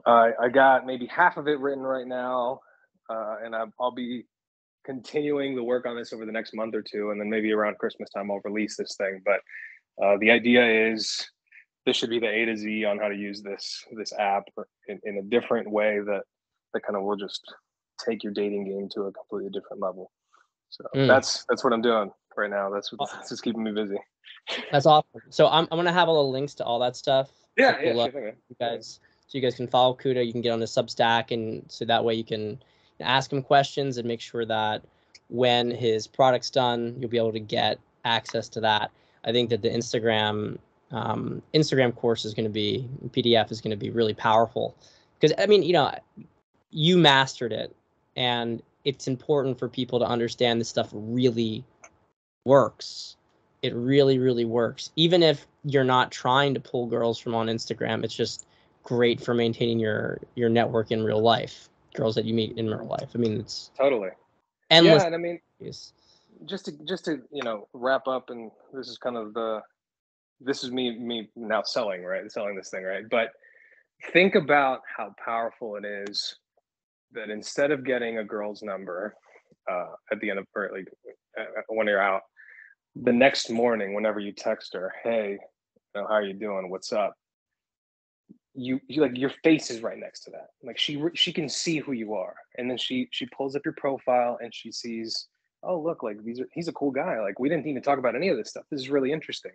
I got maybe half of it written right now, and I'll be continuing the work on this over the next month or two, and then maybe around Christmas time I'll release this thing. But the idea is this should be the A to Z on how to use this app in a different way that kind of will just take your dating game to a completely different level. So that's what I'm doing right now. That's just keeping me busy. That's awesome. So I'm gonna have all the links to all that stuff. Yeah, sure thing, you guys. So you guys can follow Cuda. You can get on the Substack, and so that way you can ask him questions and make sure that when his product's done, you'll be able to get access to that. I think that the Instagram course is going to be, PDF is going to be really powerful, because I mean, you know, you mastered it, and it's important for people to understand this stuff really works. It really, really works. Even if you're not trying to pull girls from on Instagram, it's just great for maintaining your network in real life. Girls that you meet in real life. I mean, it's totally endless. Yeah, and I mean, just to you know, wrap up, and this is kind of this is me now selling this thing, right? But think about how powerful it is that instead of getting a girl's number at the end of, or like when you're out, the next morning, whenever you text her, hey, you know, how are you doing? What's up? You like, your face is right next to that. Like, she can see who you are, and then she pulls up your profile and she sees, oh look, like he's a cool guy. Like, we didn't even talk about any of this stuff. This is really interesting.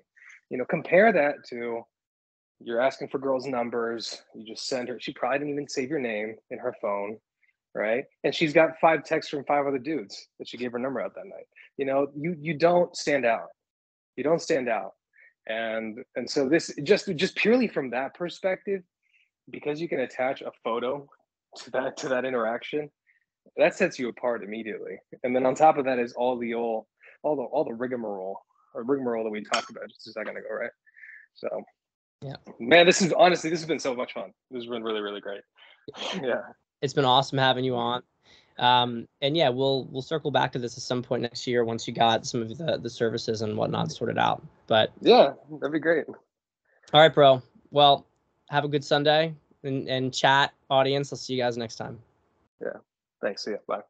You know, compare that to you're asking for girls' numbers. You just send her. She probably didn't even save your name in her phone, right? And she's got 5 texts from 5 other dudes that she gave her number out that night. You know, you don't stand out. You don't stand out. And so this just purely from that perspective, because you can attach a photo to that interaction, that sets you apart immediately. And then on top of that is all the rigmarole that we talked about just a second ago, right? So yeah, man, this has been so much fun. This has been really, really great. Yeah, it's been awesome having you on. And yeah, we'll circle back to this at some point next year once you got some of the services and whatnot sorted out. But yeah, that'd be great. All right, bro. Well, have a good Sunday, and chat audience. I'll see you guys next time. Yeah, thanks. See ya. Bye.